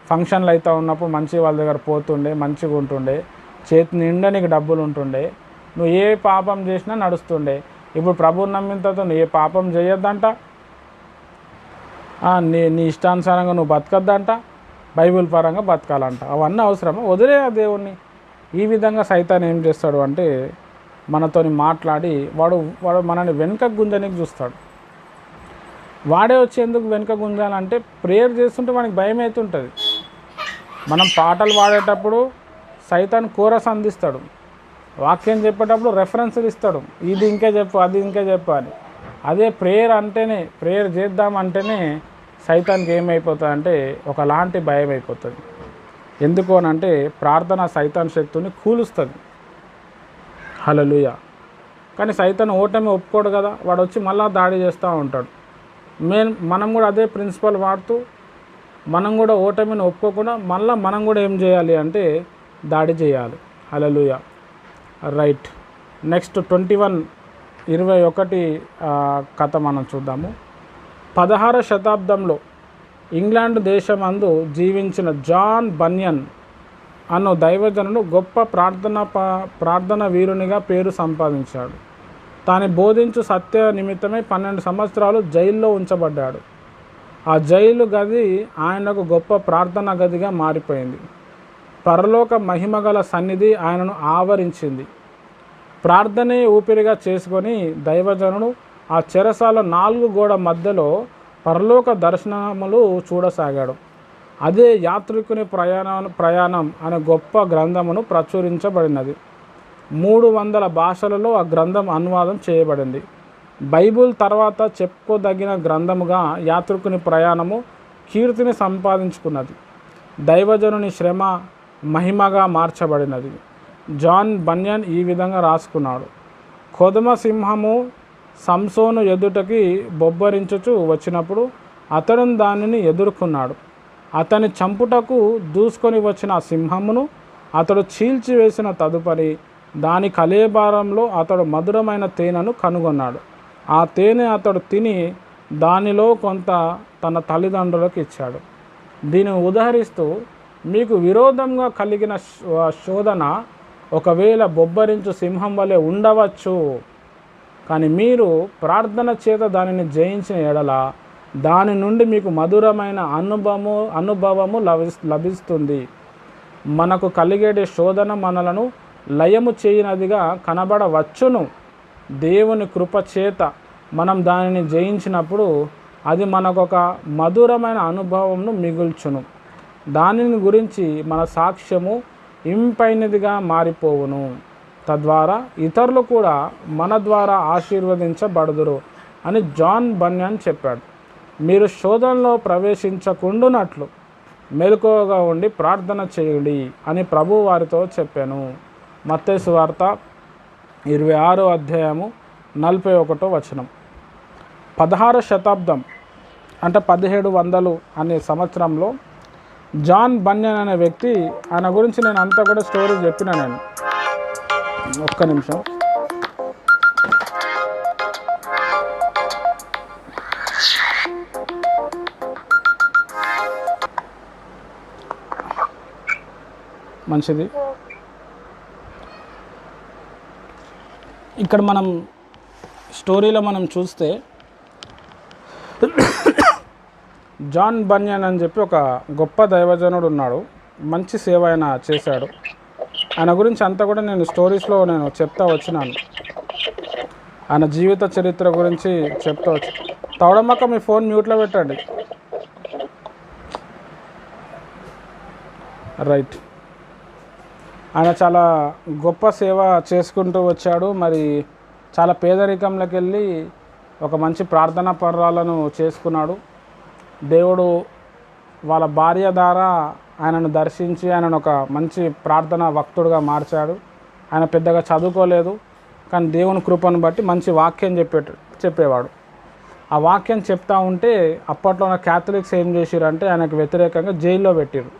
Speaker 1: ఫంక్షన్లు అయితే ఉన్నప్పుడు మంచి వాళ్ళ దగ్గర పోతుండే, మంచిగా ఉంటుండే, చేతి నిండా నీకు డబ్బులు ఉంటుండే, నువ్వు ఏ పాపం చేసినా నడుస్తుండే. ఇప్పుడు ప్రభువుని నమ్మిన తర్వాత నువ్వు ఏ పాపం చేయొద్దంట, నీ ఇష్టానుసారంగా నువ్వు బతకద్దంట, బైబిల్ పరంగా బతకాలంట. అవన్నీ అవసరమా? వదిలే ఆ దేవుణ్ణి. ఈ విధంగా సైతాన్ ఏం చేస్తాడు అంటే మనతోని మాట్లాడి వాడు మనల్ని వెనుక గుంజనికి చూస్తాడు. వాడే వచ్చి ఎందుకు వెనుక గుంజాలంటే ప్రేయర్ చేస్తుంటే వానికి భయం అవుతుంటుంది. మనం పాటలు పాడేటప్పుడు సైతాన్ కోరస్ అందిస్తాడు, వాక్యం చెప్పేటప్పుడు రెఫరెన్స్లు ఇస్తాడు, ఇది ఇంకే చెప్పు, అది ఇంకే చెప్పు అని. అదే ప్రేయర్ అంటేనే, ప్రేయర్ చేద్దామంటేనే సైతాన్కి ఏమైపోతుంది అంటే ఒకలాంటి భయం అయిపోతుంది. ఎందుకు అని అంటే ప్రార్థన సైతాన్ శక్తిని కూలుస్తుంది. హల్లెలూయా. కానీ సైతాన్ ఓటమి ఒప్పుకోడు కదా, వాడు వచ్చి మళ్ళీ దాడి చేస్తూ ఉంటాడు. మనం కూడా అదే ప్రిన్సిపల్ వాడుతూ మనం కూడా ఓటమిని ఒప్పుకోకుండా మళ్ళీ మనం కూడా ఏం చేయాలి అంటే దాడి చేయాలి. హల్లెలూయా. రైట్. నెక్స్ట్ 21 కథ మనం చూద్దాము. 16వ శతాబ్దంలో ఇంగ్లాండ్ దేశమందు జీవించిన జాన్ బన్యన్ అను దైవజనుడు గొప్ప ప్రార్థన వీరునిగా పేరు సంపాదించాడు. తాను బోధించు సత్య నిమిత్తమై 12 సంవత్సరాలు జైల్లో ఉంచబడ్డాడు. ఆ జైలు గది ఆయనకు గొప్ప ప్రార్థన గదిగా మారిపోయింది. పరలోక మహిమగల సన్నిధి ఆయనను ఆవరించింది. ప్రార్థనే ఊపిరిగా చేసుకొని దైవజనుడు ఆ చెరసాల 4 గోడ మధ్యలో పరలోక దర్శనములు చూడసాగాడు. అదే యాత్రికుని ప్రయాణం అనే గొప్ప గ్రంథమును ప్రచురించబడినది. 300 భాషలలో ఆ గ్రంథం అనువాదం చేయబడింది. బైబిల్ తర్వాత చెప్పుకోదగిన గ్రంథముగా యాత్రికుని ప్రయాణము కీర్తిని సంపాదించుకున్నది. దైవజనుని శ్రమ మహిమగా మార్చబడినది. జాన్ బన్యన్ ఈ విధంగా రాసుకున్నాడు. కొదమ సింహము సంసోను ఎదుటకి బొబ్బరించుచు వచ్చినప్పుడు అతడు దానిని ఎదుర్కొన్నాడు. అతని చంపుటకు దూసుకొని వచ్చిన సింహమును అతడు చీల్చివేసిన తదుపరి దాని కళేబారంలో అతడు మధురమైన తేనెను కనుగొన్నాడు. ఆ తేనె అతడు తిని దానిలో కొంత తన తల్లిదండ్రులకు ఇచ్చాడు. దీన్ని ఉదహరిస్తూ, మీకు విరోధంగా కలిగిన శోధన ఒకవేళ బొబ్బరించు సింహం వలె ఉండవచ్చు, కానీ మీరు ప్రార్థన చేత దానిని జయించిన ఎడల దాని నుండి మీకు మధురమైన అనుభవము లభిస్తుంది. మనకు కలిగేటి శోధన మనలను లయము చేయనదిగా కనబడవచ్చును. దేవుని కృప చేత మనం దానిని జయించినప్పుడు అది మనకొక మధురమైన అనుభవంను మిగుల్చును. దానిని గురించి మన సాక్ష్యము ఇంపైనదిగా మారిపోవును. తద్వారా ఇతరులు కూడా మన ద్వారా ఆశీర్వదించబడుదురు అని జాన్ బన్యన్ చెప్పాడు. మీరు శోధనలో ప్రవేశించకుండునట్లు మెలకువగా ఉండి ప్రార్థన చేయుడి అని ప్రభు వారితో చెప్పాను. మత్తయి సువార్త 26వ అధ్యాయము 41వ వచనం. 16వ శతాబ్దం అంటే 1700 అనే సంవత్సరంలో జాన్ బన్యన్ అనే వ్యక్తి, ఆయన గురించి నేను అంతా కూడా స్టోరీ చెప్పిన. నేను ఒక్క నిమిషం. మంచిది. ఇక్కడ మనం స్టోరీలో మనం చూస్తే జాన్ బన్యన్ అని చెప్పి ఒక గొప్ప దైవజనుడు ఉన్నాడు. మంచి సేవ ఆయన చేశాడు. ఆయన గురించి అంతా కూడా నేను స్టోరీస్లో నేను చెప్తా వచ్చినాను. ఆయన జీవిత చరిత్ర గురించి చెప్తా వచ్చి. తవడమ్మక్క మీ ఫోన్ మ్యూట్లో పెట్టండి. రైట్. ఆయన చాలా గొప్ప సేవ చేసుకుంటూ వచ్చాడు. మరి చాలా పేదరికంలోకి వెళ్ళి ఒక మంచి ప్రార్థనా పర్వాలను చేసుకున్నాడు. దేవుడు వాళ్ళ భార్య ద్వారా ఆయనను దర్శించి ఆయనను ఒక మంచి ప్రార్థనా భక్తుడుగా మార్చాడు. ఆయన పెద్దగా చదువుకోలేదు, కానీ దేవుని కృపను బట్టి మంచి వాక్యం చెప్పేవాడు. ఆ వాక్యం చెప్తా ఉంటే అప్పట్లో ఉన్న క్యాథలిక్స్ ఏం చేసిరంటే ఆయనకు వ్యతిరేకంగా జైల్లో పెట్టారు.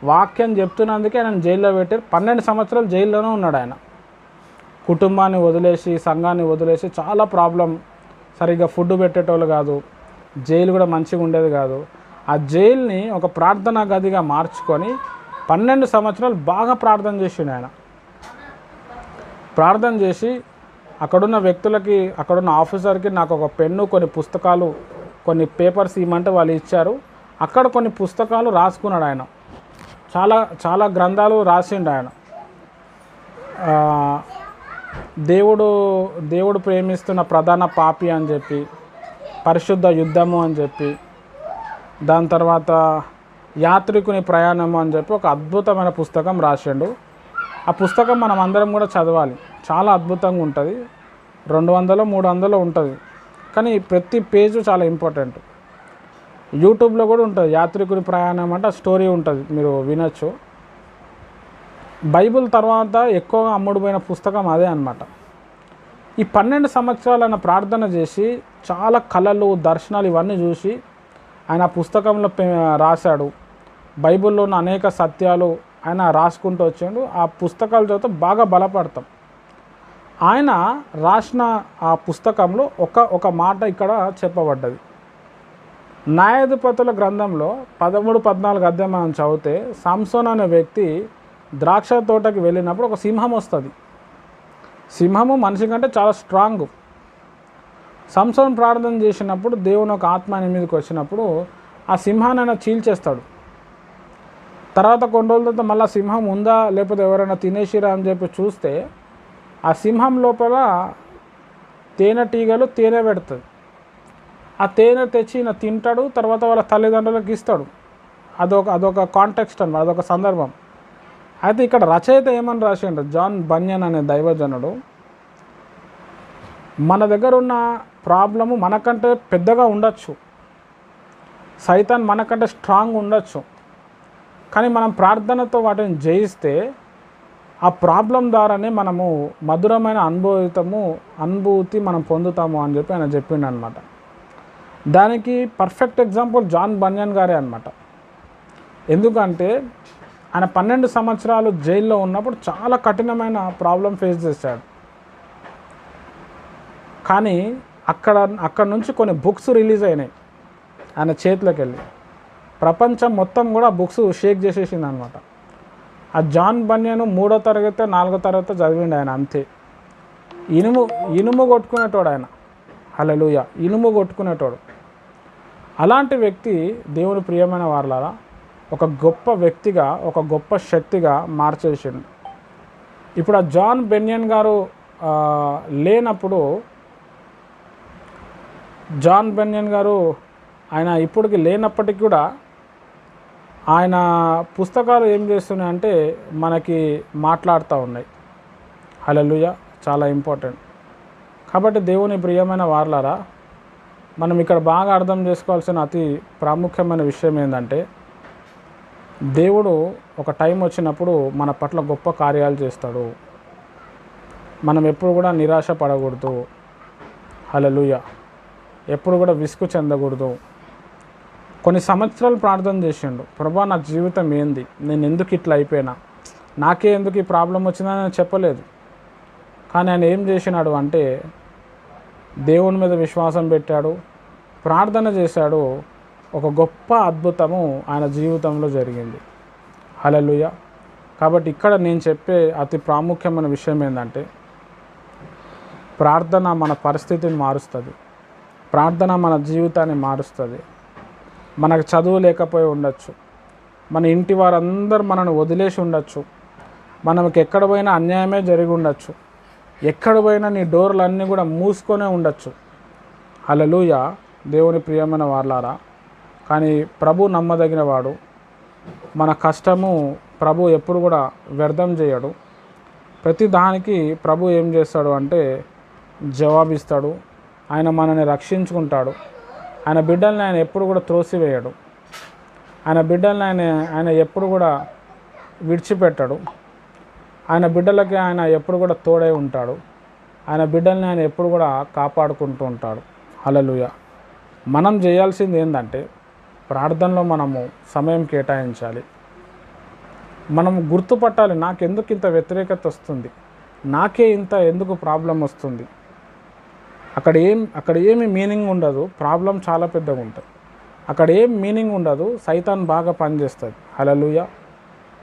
Speaker 1: వాక్యం చెప్తున్నందుకే ఆయన జైల్లో పెట్టారు. 12 సంవత్సరాలు జైల్లోనే ఉన్నాడు. ఆయన కుటుంబాన్ని వదిలేసి, సంఘాన్ని వదిలేసి, చాలా ప్రాబ్లం. సరిగ్గా ఫుడ్ పెట్టేటోళ్ళు కాదు, జైలు కూడా మంచిగా ఉండేది కాదు. ఆ జైల్ని ఒక ప్రార్థనా గదిగా మార్చుకొని 12 సంవత్సరాలు బాగా ప్రార్థన చేసిండు. ఆయన ప్రార్థన చేసి అక్కడున్న వ్యక్తులకి, అక్కడున్న ఆఫీసర్కి నాకు ఒక పెన్ను, కొన్ని పుస్తకాలు, కొన్ని పేపర్స్ ఇవ్వమంటే వాళ్ళు ఇచ్చారు. అక్కడ కొన్ని పుస్తకాలు రాసుకున్నాడు ఆయన. చాలా చాలా గ్రంథాలు రాసిండు ఆయన. దేవుడు ప్రేమిస్తున్న ప్రధాన పాపి అని చెప్పి, పరిశుద్ధ యుద్ధము అని చెప్పి, దాని తర్వాత యాత్రికుని ప్రయాణము అని చెప్పి ఒక అద్భుతమైన పుస్తకం రాసిండు. ఆ పుస్తకం మనం అందరం కూడా చదవాలి. చాలా అద్భుతంగా ఉంటుంది. 200-300 ఉంటుంది, కానీ ప్రతి పేజు చాలా ఇంపార్టెంట్. యూట్యూబ్లో కూడా ఉంటుంది. యాత్రికుని ప్రయాణం అంటే స్టోరీ ఉంటుంది, మీరు వినొచ్చు. బైబిల్ తర్వాత ఎక్కువగా అమ్ముడుపోయిన పుస్తకం అదే అన్నమాట. ఈ 12 సంవత్సరాలు ఆయన ప్రార్థన చేసి చాలా కళలు, దర్శనాలు ఇవన్నీ చూసి ఆయన పుస్తకంలో రాశాడు. బైబిల్లో ఉన్న అనేక సత్యాలు ఆయన రాసుకుంటూ వచ్చాడు. ఆ పుస్తకాల చదివితే బాగా బలపడతాం. ఆయన రాసిన ఆ పుస్తకంలో ఒక మాట ఇక్కడ చెప్పబడ్డది. న్యాయాధిపతుల గ్రంథంలో 13-14 అధ్యాయం మనం చదివితే, సంసోన్ అనే వ్యక్తి ద్రాక్ష తోటకి వెళ్ళినప్పుడు ఒక సింహం వస్తుంది. సింహము మనిషి కంటే చాలా స్ట్రాంగ్. సంసోన్ ప్రార్థన చేసినప్పుడు దేవుని ఒక ఆత్మ ఆయన మీదకి వచ్చినప్పుడు ఆ సింహాన్ని ఆయన చీల్చేస్తాడు. తర్వాత కొన్ని రోజుల తర్వాత మళ్ళీ సింహం ఉందా లేకపోతే ఎవరైనా తినేసిరా అని చెప్పి చూస్తే ఆ సింహం లోపల తేనెటీగలు తేనె పెడుతుంది. ఆ తేనె తెచ్చి ఈయన తింటాడు. తర్వాత వాళ్ళ తల్లిదండ్రులకు ఇస్తాడు. అదొక కాంటెక్స్ట్ అన్నమాట, అదొక సందర్భం. అయితే ఇక్కడ రచయిత ఏమని రాసిండు, జాన్ బన్యన్ అనే దైవజనుడు, మన దగ్గర ఉన్న ప్రాబ్లము మనకంటే పెద్దగా ఉండొచ్చు, సైతాన్ మనకంటే స్ట్రాంగ్ ఉండొచ్చు, కానీ మనం ప్రార్థనతో వాటిని జయిస్తే ఆ ప్రాబ్లం ద్వారానే మనము మధురమైన అనుభూతి మనం పొందుతాము అని చెప్పి ఆయన చెప్పిండు అనమాట. దానికి పర్ఫెక్ట్ ఎగ్జాంపుల్ జాన్ బన్యన్ గారే అనమాట. ఎందుకంటే ఆయన 12 సంవత్సరాలు జైల్లో ఉన్నప్పుడు చాలా కఠినమైన ప్రాబ్లం ఫేస్ చేశాడు. కానీ అక్కడ నుంచి కొన్ని బుక్స్ రిలీజ్ అయినాయి ఆయన చేతిలోకి వెళ్ళి. ప్రపంచం మొత్తం కూడా బుక్స్ షేక్ చేసేసింది అనమాట. ఆ జాన్ బన్యన్ 3వ తరగతి 4వ తరగతి చదివిండు ఆయన, అంతే. ఇనుము కొట్టుకునేటోడు ఆయన. హల్లెలూయా, ఇనుము కొట్టుకునేటోడు. అలాంటి వ్యక్తి దేవుని ప్రియమైన వారలారా ఒక గొప్ప వ్యక్తిగా, ఒక గొప్ప శక్తిగా మార్చేసిండు. ఇప్పుడు ఆ జాన్ బెన్యన్ గారు లేనప్పుడు, జాన్ బెన్యన్ గారు ఆయన ఇప్పటికి లేనప్పటికీ కూడా ఆయన పుస్తకాలు ఏం చేస్తున్నాయంటే మనకి మాట్లాడుతూ ఉన్నాయి. హల్లెలూయా, చాలా ఇంపార్టెంట్. కాబట్టి దేవుని ప్రియమైన వారలారా మనం ఇక్కడ బాగా అర్థం చేసుకోవాల్సిన అతి ప్రాముఖ్యమైన విషయం ఏంటంటే, దేవుడు ఒక టైం వచ్చినప్పుడు మన పట్ల గొప్ప కార్యాలు చేస్తాడు. మనం ఎప్పుడు కూడా నిరాశ పడకూడదు. హల్లెలూయా, ఎప్పుడు కూడా విసుగు చెందకూడదు. కొన్ని సంవత్సరాలు ప్రార్థన చేసిండు, ప్రభా నా జీవితం ఏంది, నేను ఎందుకు ఇట్లా అయిపోయినా, నాకే ఎందుకు ఈ ప్రాబ్లం వచ్చిందని నేను చెప్పలేదు. కానీ ఆయన ఏం చేసినాడు అంటే దేవుని మీద విశ్వాసం పెట్టాడు, ప్రార్థన చేశాడు. ఒక గొప్ప అద్భుతము ఆయన జీవితంలో జరిగింది. హల్లెలూయా. కాబట్టి ఇక్కడ నేను చెప్పే అతి ప్రాముఖ్యమైన విషయం ఏంటంటే, ప్రార్థన మన పరిస్థితిని మారుస్తుంది, ప్రార్థన మన జీవితాన్ని మారుస్తుంది. మనకు చదువు లేకపోయి ఉండొచ్చు, మన ఇంటి వారందరూ మనను వదిలేసి ఉండొచ్చు, మనకి ఎక్కడ పోయినా అన్యాయమే జరిగి ఉండొచ్చు, ఎక్కడ పోయినా నీ డోర్లన్నీ కూడా మూసుకొనే ఉండొచ్చు. హల్లెలూయా, దేవుని ప్రియమైన వారలారా. కానీ ప్రభు నమ్మదగిన వాడు. మన కష్టము ప్రభు ఎప్పుడు కూడా వ్యర్థం చేయడు. ప్రతి దానికి ప్రభు ఏం చేస్తాడు అంటే జవాబిస్తాడు. ఆయన మనల్ని రక్షించుకుంటాడు. ఆయన బిడ్డల్ని ఆయన ఎప్పుడు కూడా త్రోసివేయడు. ఆయన బిడ్డల్ని ఆయన ఎప్పుడు కూడా విడిచిపెట్టడు. ఆయన బిడ్డలకి ఆయన ఎప్పుడు కూడా తోడై ఉంటాడు. ఆయన బిడ్డల్ని ఆయన ఎప్పుడు కూడా కాపాడుకుంటూ ఉంటాడు. హల్లెలూయా. మనం చేయాల్సింది ఏంటంటే ప్రార్థనలో మనము సమయం కేటాయించాలి. మనం గుర్తుపట్టాలి, నాకెందుకు ఇంత వ్యతిరేకత వస్తుంది, నాకే ఇంత ఎందుకు ప్రాబ్లం వస్తుంది. అక్కడ ఏమి మీనింగ్ ఉండదు, ప్రాబ్లం చాలా పెద్దగా ఉంటుంది. అక్కడ ఏం మీనింగ్ ఉండదు, సైతాన్ బాగా పనిచేస్తుంది. హల్లెలూయా.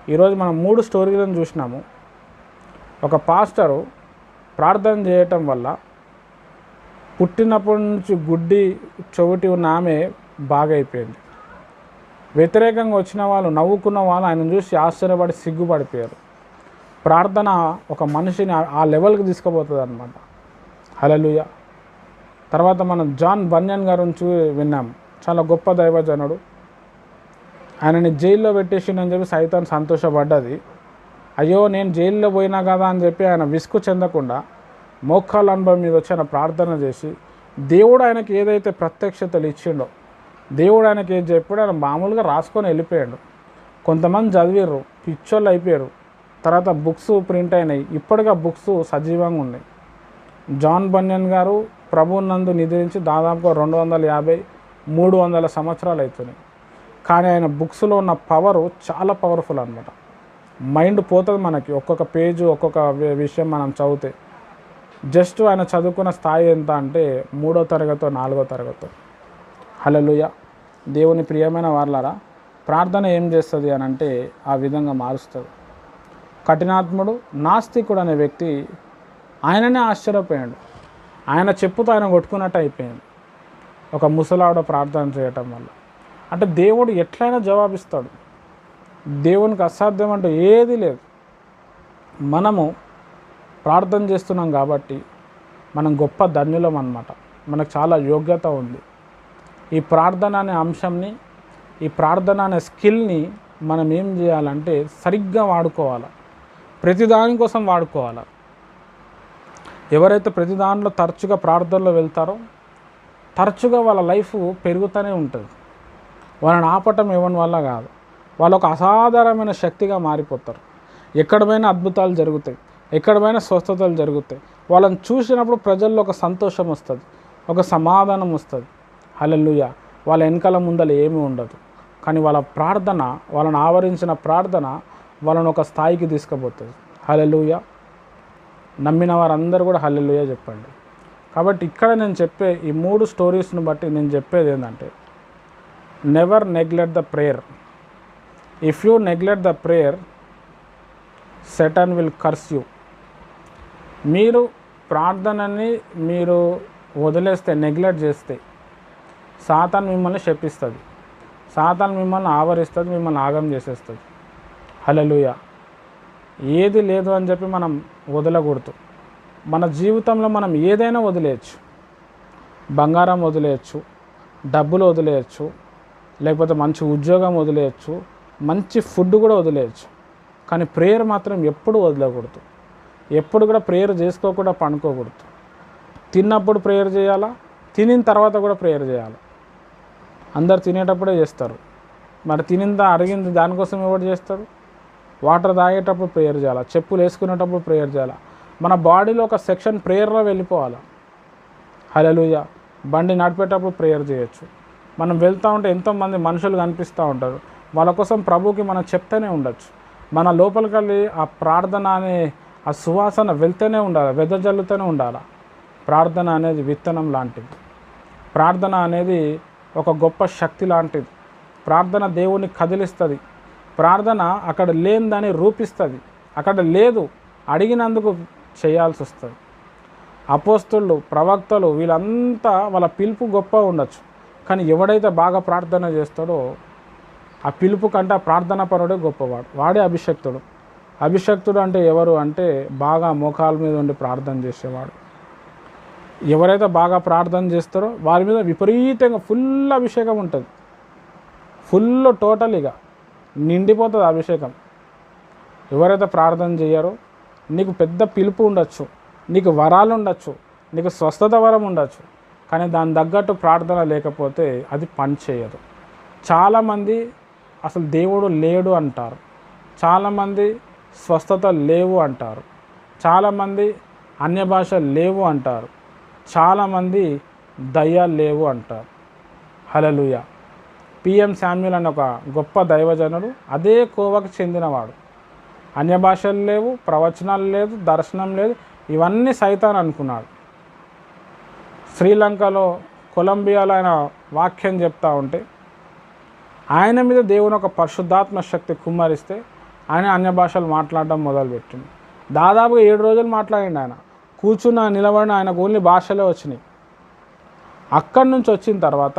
Speaker 1: ఈరోజు మనం 3 స్టోరీలను చూసినాము. ఒక పాస్టరు ప్రార్థన చేయటం వల్ల పుట్టినప్పటి నుంచి గుడ్డి చెవిటి ఉన్న ఆమె బాగా అయిపోయింది. వ్యతిరేకంగా వచ్చిన వాళ్ళు, నవ్వుకున్న వాళ్ళు ఆయన చూసి ఆశ్చర్యపడి సిగ్గుపడిపోయారు. ప్రార్థన ఒక మనిషిని ఆ లెవెల్కి తీసుకుపోతుంది అన్నమాట. హల్లెలూయా. తర్వాత మనం జాన్ బన్యన్ గారిని విన్నాం. చాలా గొప్ప దైవజనుడు. ఆయనని జైల్లో పెట్టేసిండని చెప్పి సైతాన్ సంతోషపడ్డది. అయ్యో నేను జైల్లో పోయినా కదా అని చెప్పి ఆయన విసుగు చెందకుండా మోకాళ్ళ అనుభవం మీద వచ్చి ఆయన ప్రార్థన చేసి దేవుడు ఆయనకి ఏదైతే ప్రత్యక్షతలు ఇచ్చిండో, దేవుడు ఆయనకి ఏది చెప్పాడో ఆయన మామూలుగా రాసుకొని వెళ్ళిపోయాడు. కొంతమంది చదివారు, పిచ్చోళ్ళు అయిపోయారు. తర్వాత బుక్స్ ప్రింట్ అయినాయి. ఇప్పటిగా బుక్స్ సజీవంగా ఉన్నాయి. జాన్ బన్యన్ గారు ప్రభువునందు నిద్రించి దాదాపుగా 250-300 సంవత్సరాలు అవుతున్నాయి. కానీ ఆయన బుక్స్లో ఉన్న పవరు చాలా పవర్ఫుల్ అనమాట. మైండ్ పోతుంది మనకి, ఒక్కొక్క పేజు ఒక్కొక్క విషయం మనం చదివితే. జస్ట్ ఆయన చదువుకున్న స్థాయి ఎంత అంటే 3వ తరగతో 4వ తరగతో. హల్లెలూయా. దేవుని ప్రియమైన వారలారా, ప్రార్థన ఏం చేస్తుంది అని అంటే ఆ విధంగా మారుస్తుంది. కఠినాత్ముడు నాస్తికుడు అనే వ్యక్తి ఆయననే ఆశ్చర్యపోయాడు. ఆయన చెప్పుతో ఆయన కొట్టుకున్నట్టు అయిపోయింది ఒక ముసలావిడ ప్రార్థన చేయటం వల్ల. అంటే దేవుడు ఎట్లయినా జవాబిస్తాడు. దేవునికి అసాధ్యం అంటూ ఏది లేదు. మనము ప్రార్థన చేస్తున్నాం కాబట్టి మనం గొప్ప ధన్యులం అన్నమాట. మనకు చాలా యోగ్యత ఉంది. ఈ ప్రార్థన అనే అంశంని, ఈ ప్రార్థన అనే స్కిల్ని మనం ఏం చేయాలంటే సరిగ్గా వాడుకోవాలి. ప్రతి దానికోసం వాడుకోవాలి. ఎవరైతే ప్రతి దాంట్లో తరచుగా ప్రార్థనలో వెళ్తారో తరచుగా వాళ్ళ లైఫ్ పెరుగుతూనే ఉంటుంది. వాళ్ళని ఆపటం ఇవ్వని వల్ల కాదు, వాళ్ళు ఒక అసాధారణమైన శక్తిగా మారిపోతారు. ఎక్కడ పోయినా అద్భుతాలు జరుగుతాయి, ఎక్కడ పోయినా స్వస్థతలు జరుగుతాయి. వాళ్ళని చూసినప్పుడు ప్రజల్లో ఒక సంతోషం వస్తుంది, ఒక సమాధానం వస్తుంది. హల్లెలూయా. వాళ్ళ వెనకాల ముందర ఏమీ ఉండదు, కానీ వాళ్ళ ప్రార్థన, వాళ్ళని ఆవరించిన ప్రార్థన వాళ్ళని ఒక స్థాయికి తీసుకుపోతుంది. హల్లెలూయా. నమ్మిన వారందరూ కూడా హల్లెలూయా చెప్పండి. కాబట్టి ఇక్కడ నేను చెప్పే ఈ 3 స్టోరీస్ని బట్టి నేను చెప్పేది ఏంటంటే, never neglect the prayer. If you neglect the prayer, Satan will curse you. మీరు ప్రార్థనని మీరు వదిలేస్తే, నెగ్లెక్ట్ చేస్తే, సాతాను మిమ్మల్ని శపిస్తుంది, సాతాను మిమ్మల్ని ఆవరిస్తుంది, మిమ్మల్ని ఆగం చేసేస్తుంది. హల్లెలూయా. ఏది లేదు అని చెప్పి మనం వదలకూడదు. మన జీవితంలో మనం ఏదైనా వదిలేయచ్చు. బంగారం వదిలేయచ్చు, డబ్బులు వదిలేయచ్చు, లేకపోతే మంచి ఉద్యోగం వదిలేయచ్చు, మంచి ఫుడ్ కూడా వదిలేయచ్చు. కానీ ప్రేయర్ మాత్రం ఎప్పుడు వదలకూడదు. ఎప్పుడు కూడా ప్రేయర్ చేసుకోకుండా పనుకోకూడదు. తిన్నప్పుడు ప్రేయర్ చేయాలా, తినిన తర్వాత కూడా ప్రేయర్ చేయాలి. అందరు తినేటప్పుడే చేస్తారు, మరి తినిందా అడిగింది దానికోసం ఎవరు చేస్తారు? వాటర్ తాగేటప్పుడు ప్రేయర్ చేయాలి, చెప్పులు వేసుకునేటప్పుడు ప్రేయర్ చేయాలి. మన బాడీలో ఒక సెక్షన్ ప్రేయర్లో వెళ్ళిపోవాలి. హల్లెలూయా. బండి నడిపేటప్పుడు ప్రేయర్ చేయొచ్చు. మనం వెళ్తూ ఉంటే ఎంతోమంది మనుషులు కనిపిస్తూ ఉంటారు, వాళ్ళ కోసం ప్రభువుకి మనం చెప్తూనే ఉండొచ్చు. మన లోపలికి వెళ్ళి ఆ ప్రార్థన అనే ఆ సువాసన వెళ్తూనే ఉండాలి, వెదజల్లుతూనే ఉండాలి. ప్రార్థన అనేది విత్తనం లాంటిది. ప్రార్థన అనేది ఒక గొప్ప శక్తి లాంటిది. ప్రార్థన దేవుని కదిలిస్తుంది. ప్రార్థన అక్కడ లేనిదాన్ని రూపిస్తుంది. అక్కడ లేదు, అడిగినందుకు చేయాల్సి వస్తుంది. అపోస్తలులు, ప్రవక్తలు వీళ్ళంతా వాళ్ళ పిలుపు గొప్ప ఉండొచ్చు, కానీ ఎవడైతే బాగా ప్రార్థన చేస్తాడో ఆ పిలుపు కంటే ఆ ప్రార్థన పరుడే గొప్పవాడు, వాడే అభిషక్తుడు. అభిషక్తుడు అంటే ఎవరు అంటే బాగా మోకాల మీద ఉండి ప్రార్థన చేసేవాడు. ఎవరైతే బాగా ప్రార్థన చేస్తారో వారి మీద విపరీతంగా ఫుల్ అభిషేకం ఉంటుంది. ఫుల్ టోటల్గా నిండిపోతుంది అభిషేకం. ఎవరైతే ప్రార్థన చేయరో నీకు పెద్ద పిలుపు ఉండొచ్చు, నీకు వరాలు ఉండొచ్చు, నీకు స్వస్థత వరం ఉండొచ్చు, కానీ దాని తగ్గట్టు ప్రార్థన లేకపోతే అది పని చేయదు. చాలామంది అసలు దేవుడు లేడు అంటారు, చాలామంది స్వస్థత లేవు అంటారు, చాలామంది అన్య భాషలు లేవు అంటారు, చాలామంది దయ్యాలు లేవు అంటారు. హల్లెలూయా. పిఎం శామ్యూల్ అనే ఒక గొప్ప దైవజనుడు అదే కోవకు చెందినవాడు. అన్య భాషలు లేవు, ప్రవచనాలు లేదు, దర్శనం లేదు, ఇవన్నీ సైతాన్ అనుకున్నాడు. శ్రీలంకలో, కొలంబియాలో ఆయన వాక్యం చెప్తూ ఉంటే ఆయన మీద దేవుని ఒక పరిశుద్ధాత్మ శక్తి కుమ్మరిస్తే ఆయన అన్య భాషలు మాట్లాడడం మొదలుపెట్టింది. దాదాపుగా 7 రోజులు మాట్లాడిండు ఆయన. కూర్చున్న నిలబడిన ఆయనకు ఓన్లీ భాషలే వచ్చినాయి. అక్కడి నుంచి వచ్చిన తర్వాత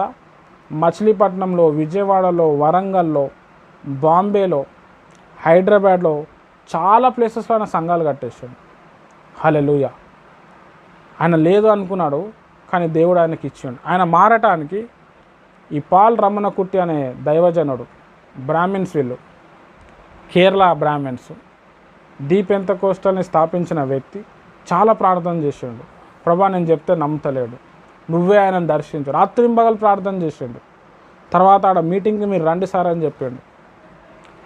Speaker 1: మచిలీపట్నంలో, విజయవాడలో, వరంగల్లో, బాంబేలో, హైదరాబాద్లో చాలా ప్లేసెస్లో ఆయన సంఘాలు కట్టేసాడు. హల్లెలూయా. ఆయన లేదు అనుకున్నాడు, కానీ దేవుడు ఆయనకి ఇచ్చాడు. ఆయన మారటానికి ఈ పాల్ రమణకుట్టి అనే దైవజనుడు, బ్రాహ్మిన్స్ వీళ్ళు, కేరళ బ్రాహ్మిన్స్, ది పెంతెకోస్తల్ని స్థాపించిన వ్యక్తి చాలా ప్రార్థన చేసిండు. ప్రభా నేను చెప్తే నమ్ముతలేడు, నువ్వే ఆయనను దర్శించు. రాత్రింబగలు ప్రార్థన చేసిండు. తర్వాత ఆడ మీటింగ్కి మీరు రండి సార్ అని చెప్పిండు.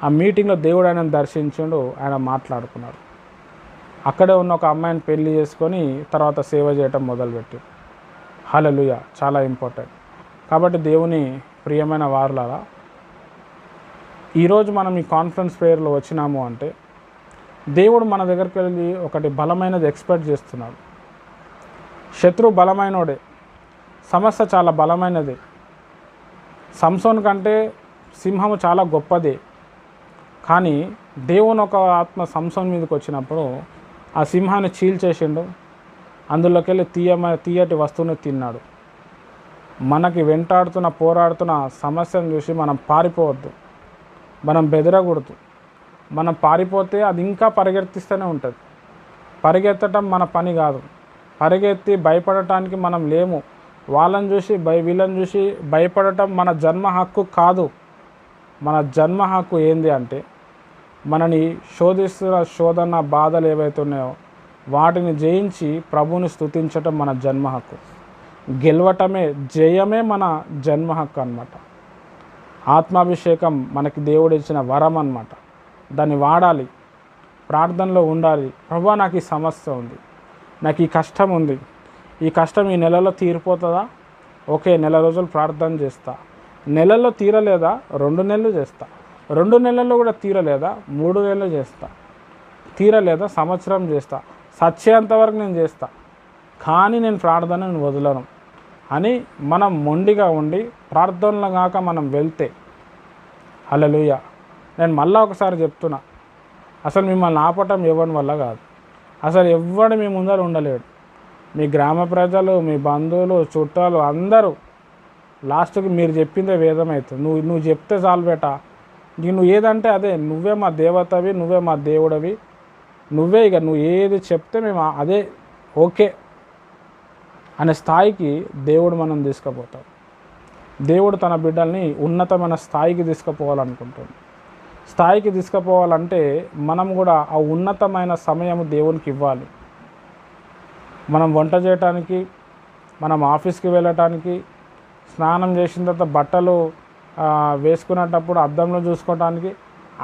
Speaker 1: ఆ మీటింగ్లో దేవుడు ఆయనను దర్శించిండు, ఆయన మాట్లాడుకున్నాడు. అక్కడే ఉన్న ఒక అమ్మాయిని పెళ్లి చేసుకొని తర్వాత సేవ చేయటం మొదలుపెట్టి. హల్లెలూయా. చాలా ఇంపార్టెంట్. కాబట్టి దేవుని ప్రియమైన వారులారా, ఈరోజు మనం ఈ కాన్ఫరెన్స్ ప్రేయర్లో వచ్చినాము అంటే దేవుడు మన దగ్గరికి వెళ్ళి ఒకటి బలమైనది ఎక్స్పెక్ట్ చేస్తున్నాడు. శత్రువు బలమైనోడే, సమస్య చాలా బలమైనది. సంసోన్ కంటే సింహము చాలా గొప్పదే. కానీ దేవుని ఒక ఆత్మ సంసోన్ మీదకి వచ్చినప్పుడు ఆ సింహాన్ని చీల్చేసిండు, అందులోకి వెళ్ళి తీయటి వస్తువుని తిన్నాడు. మనకి వెంటాడుతున్న, పోరాడుతున్న సమస్యను చూసి మనం పారిపోవద్దు, మనం బెదరకూడదు. మనం పారిపోతే అది ఇంకా పరిగెత్తిస్తూనే ఉంటుంది. పరిగెత్తటం మన పని కాదు. పరిగెత్తి భయపడటానికి మనం లేము. వాళ్ళని చూసి వీళ్ళని చూసి భయపడటం మన జన్మ హక్కు కాదు. మన జన్మ హక్కు ఏంది అంటే మనని శోధిస్తున్న శోధన బాధలు ఏవైతే ఉన్నాయో వాటిని జయించి ప్రభువుని స్తుతించటం మన జన్మ హక్కు. గెలవటమే, జయమే మన జన్మ హక్కు అన్నమాట. ఆత్మాభిషేకం మనకి దేవుడు ఇచ్చిన వరం అన్నమాట. దాన్ని వాడాలి, ప్రార్థనలో ఉండాలి. ప్రభువా నాకు ఈ సమస్య ఉంది, నాకు ఈ కష్టం ఉంది, ఈ కష్టం ఈ నెలలో తీరిపోతుందా? ఓకే, నెల రోజులు ప్రార్థన చేస్తా. నెలలో తీరలేదా? 2 నెలలు చేస్తా. 2 నెలల్లో కూడా తీరలేదా? 3 నెలలు చేస్తా. తీరలేదా? సంవత్సరం చేస్తా. సచ్చేంతవరకు నేను చేస్తా, కానీ నేను ప్రార్థనను వదలను అని మనం మొండిగా ఉండి ప్రార్థనలో కాక మనం వెళ్తే, హల్లెలూయా. నేను మళ్ళీ ఒకసారి చెప్తున్నా, అసలు మిమ్మల్ని ఆపటం ఎవరి వల్ల కాదు. అసలు ఎవ్వడు మీ ముందర ఉండలేడు. మీ గ్రామ ప్రజలు, మీ బంధువులు, చుట్టాలు అందరూ లాస్ట్కి మీరు చెప్పిందే వేదం అవుతుంది. నువ్వు చెప్తే చాలు బేట, నువ్వు ఏదంటే అదే, నువ్వే మా దేవతవి, నువ్వే మా దేవుడవి, నువ్వే ఇక నువ్వు ఏది చెప్తే మేము అదే ఓకే అనే స్థాయికి దేవుడు మనం తీసుకుపోతాం. దేవుడు తన బిడ్డల్ని ఉన్నతమైన స్థాయికి తీసుకుపోవాలనుకుంటుంది. స్థాయికి తీసుకుపోవాలంటే మనం కూడా ఆ ఉన్నతమైన సమయం దేవునికి ఇవ్వాలి. మనం వంట చేయటానికి, మనం ఆఫీస్కి వెళ్ళటానికి, స్నానం చేసిన తర్వాత బట్టలు వేసుకునేటప్పుడు అద్దంలో చూసుకోవటానికి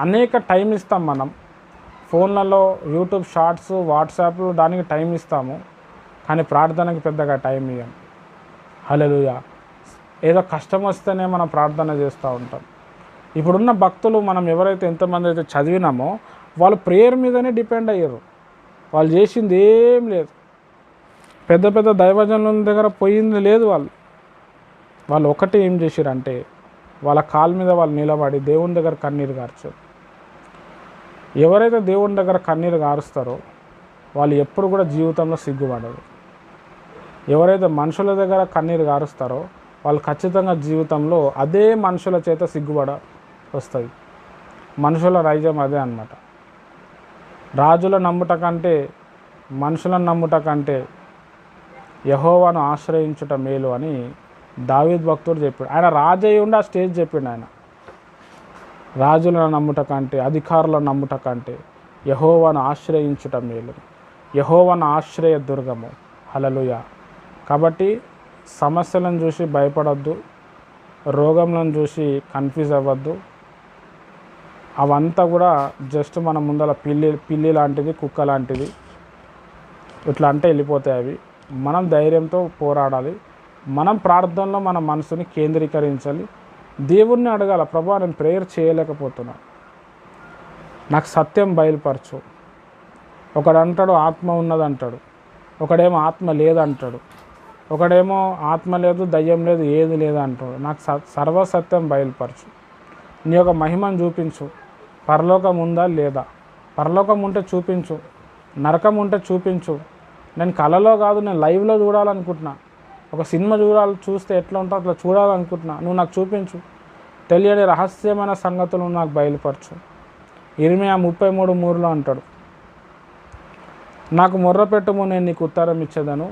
Speaker 1: అనేక టైం ఇస్తాం. మనం ఫోన్లలో యూట్యూబ్ షార్ట్స్, వాట్సాప్లు దానికి టైం ఇస్తాము, కానీ ప్రార్థనకి పెద్దగా టైం ఇవ్వం. హల్లెలూయా. ఏదో కష్టం వస్తేనే మనం ప్రార్థన చేస్తూ ఉంటాం. ఇప్పుడున్న భక్తులు మనం ఎవరైతే ఎంతమంది అయితే చదివినామో వాళ్ళు ప్రేయర్ మీదనే డిపెండ్ అయ్యారు. వాళ్ళు చేసింది ఏం లేదు, పెద్ద పెద్ద దైవజనుల దగ్గర పోయింది లేదు. వాళ్ళు ఒకటి ఏం చేశారంటే వాళ్ళ కాళ్ళ మీద వాళ్ళు నిలబడి దేవుని దగ్గర కన్నీరు గార్చారు. ఎవరైతే దేవుని దగ్గర కన్నీరు గారుస్తారో వాళ్ళు ఎప్పుడు కూడా జీవితంలో సిగ్గుపడరు. ఎవరైతే మనుషుల దగ్గర కన్నీరు గారుస్తారో వాళ్ళు ఖచ్చితంగా జీవితంలో అదే మనుషుల చేత సిగ్గుపడ వస్తుంది. మనుషుల రాజ్యం అదే అన్నమాట. రాజుల నమ్ముట కంటే, మనుషులను నమ్ముట కంటే యెహోవాను ఆశ్రయించుట మేలు అని దావీదు భక్తుడు చెప్పాడు. ఆయన రాజయ్య ఉండి ఆ స్టేజ్ చెప్పిండు. ఆయన రాజులను నమ్ముట కంటే, అధికారులను నమ్ముట కంటే యెహోవాను ఆశ్రయించుట మేలు, యెహోవాను ఆశ్రయ దుర్గము. హల్లెలూయా. కాబట్టి సమస్యలను చూసి భయపడొద్దు, రోగంలను చూసి కన్ఫ్యూజ్ అవ్వద్దు. అవంతా కూడా జస్ట్ మన ముందర పిల్లి లాంటిది, కుక్క లాంటిది. ఇట్లా అంటే వెళ్ళిపోతాయి అవి. మనం ధైర్యంతో పోరాడాలి. మనం ప్రార్థనలో మన మనసుని కేంద్రీకరించాలి. దేవుణ్ణి అడగాల, ప్రభువా నేను ప్రేయర్ చేయలేకపోతున్నా, నాకు సత్యం బయలుపరచు. ఒకడు అంటాడు ఆత్మ ఉన్నదంటాడు, ఒకడేమో ఆత్మ లేదంటాడు, ఒకడేమో ఆత్మ లేదు, దయ్యం లేదు, ఏది లేదు అంటాడు. నాకు సర్వసత్యం బయలుపరచు, నీ యొక్క మహిమను చూపించు. పరలోకం ఉందా లేదా? పరలోకం ఉంటే చూపించు, నరకం ఉంటే చూపించు. నేను కళలో కాదు, నేను లైవ్లో చూడాలనుకుంటున్నా. ఒక సినిమా చూస్తే ఎట్లా ఉంటుందో అట్లా చూడాలనుకుంటున్నా. నువ్వు నాకు చూపించు. తెలియని రహస్యమైన సంగతులు నాకు బయలుపరచు. ఇర్మియా 33:3 అంటాడు, నాకు మొర్రపెట్టుము, నేను నీకు ఉత్తరం ఇచ్చేదను.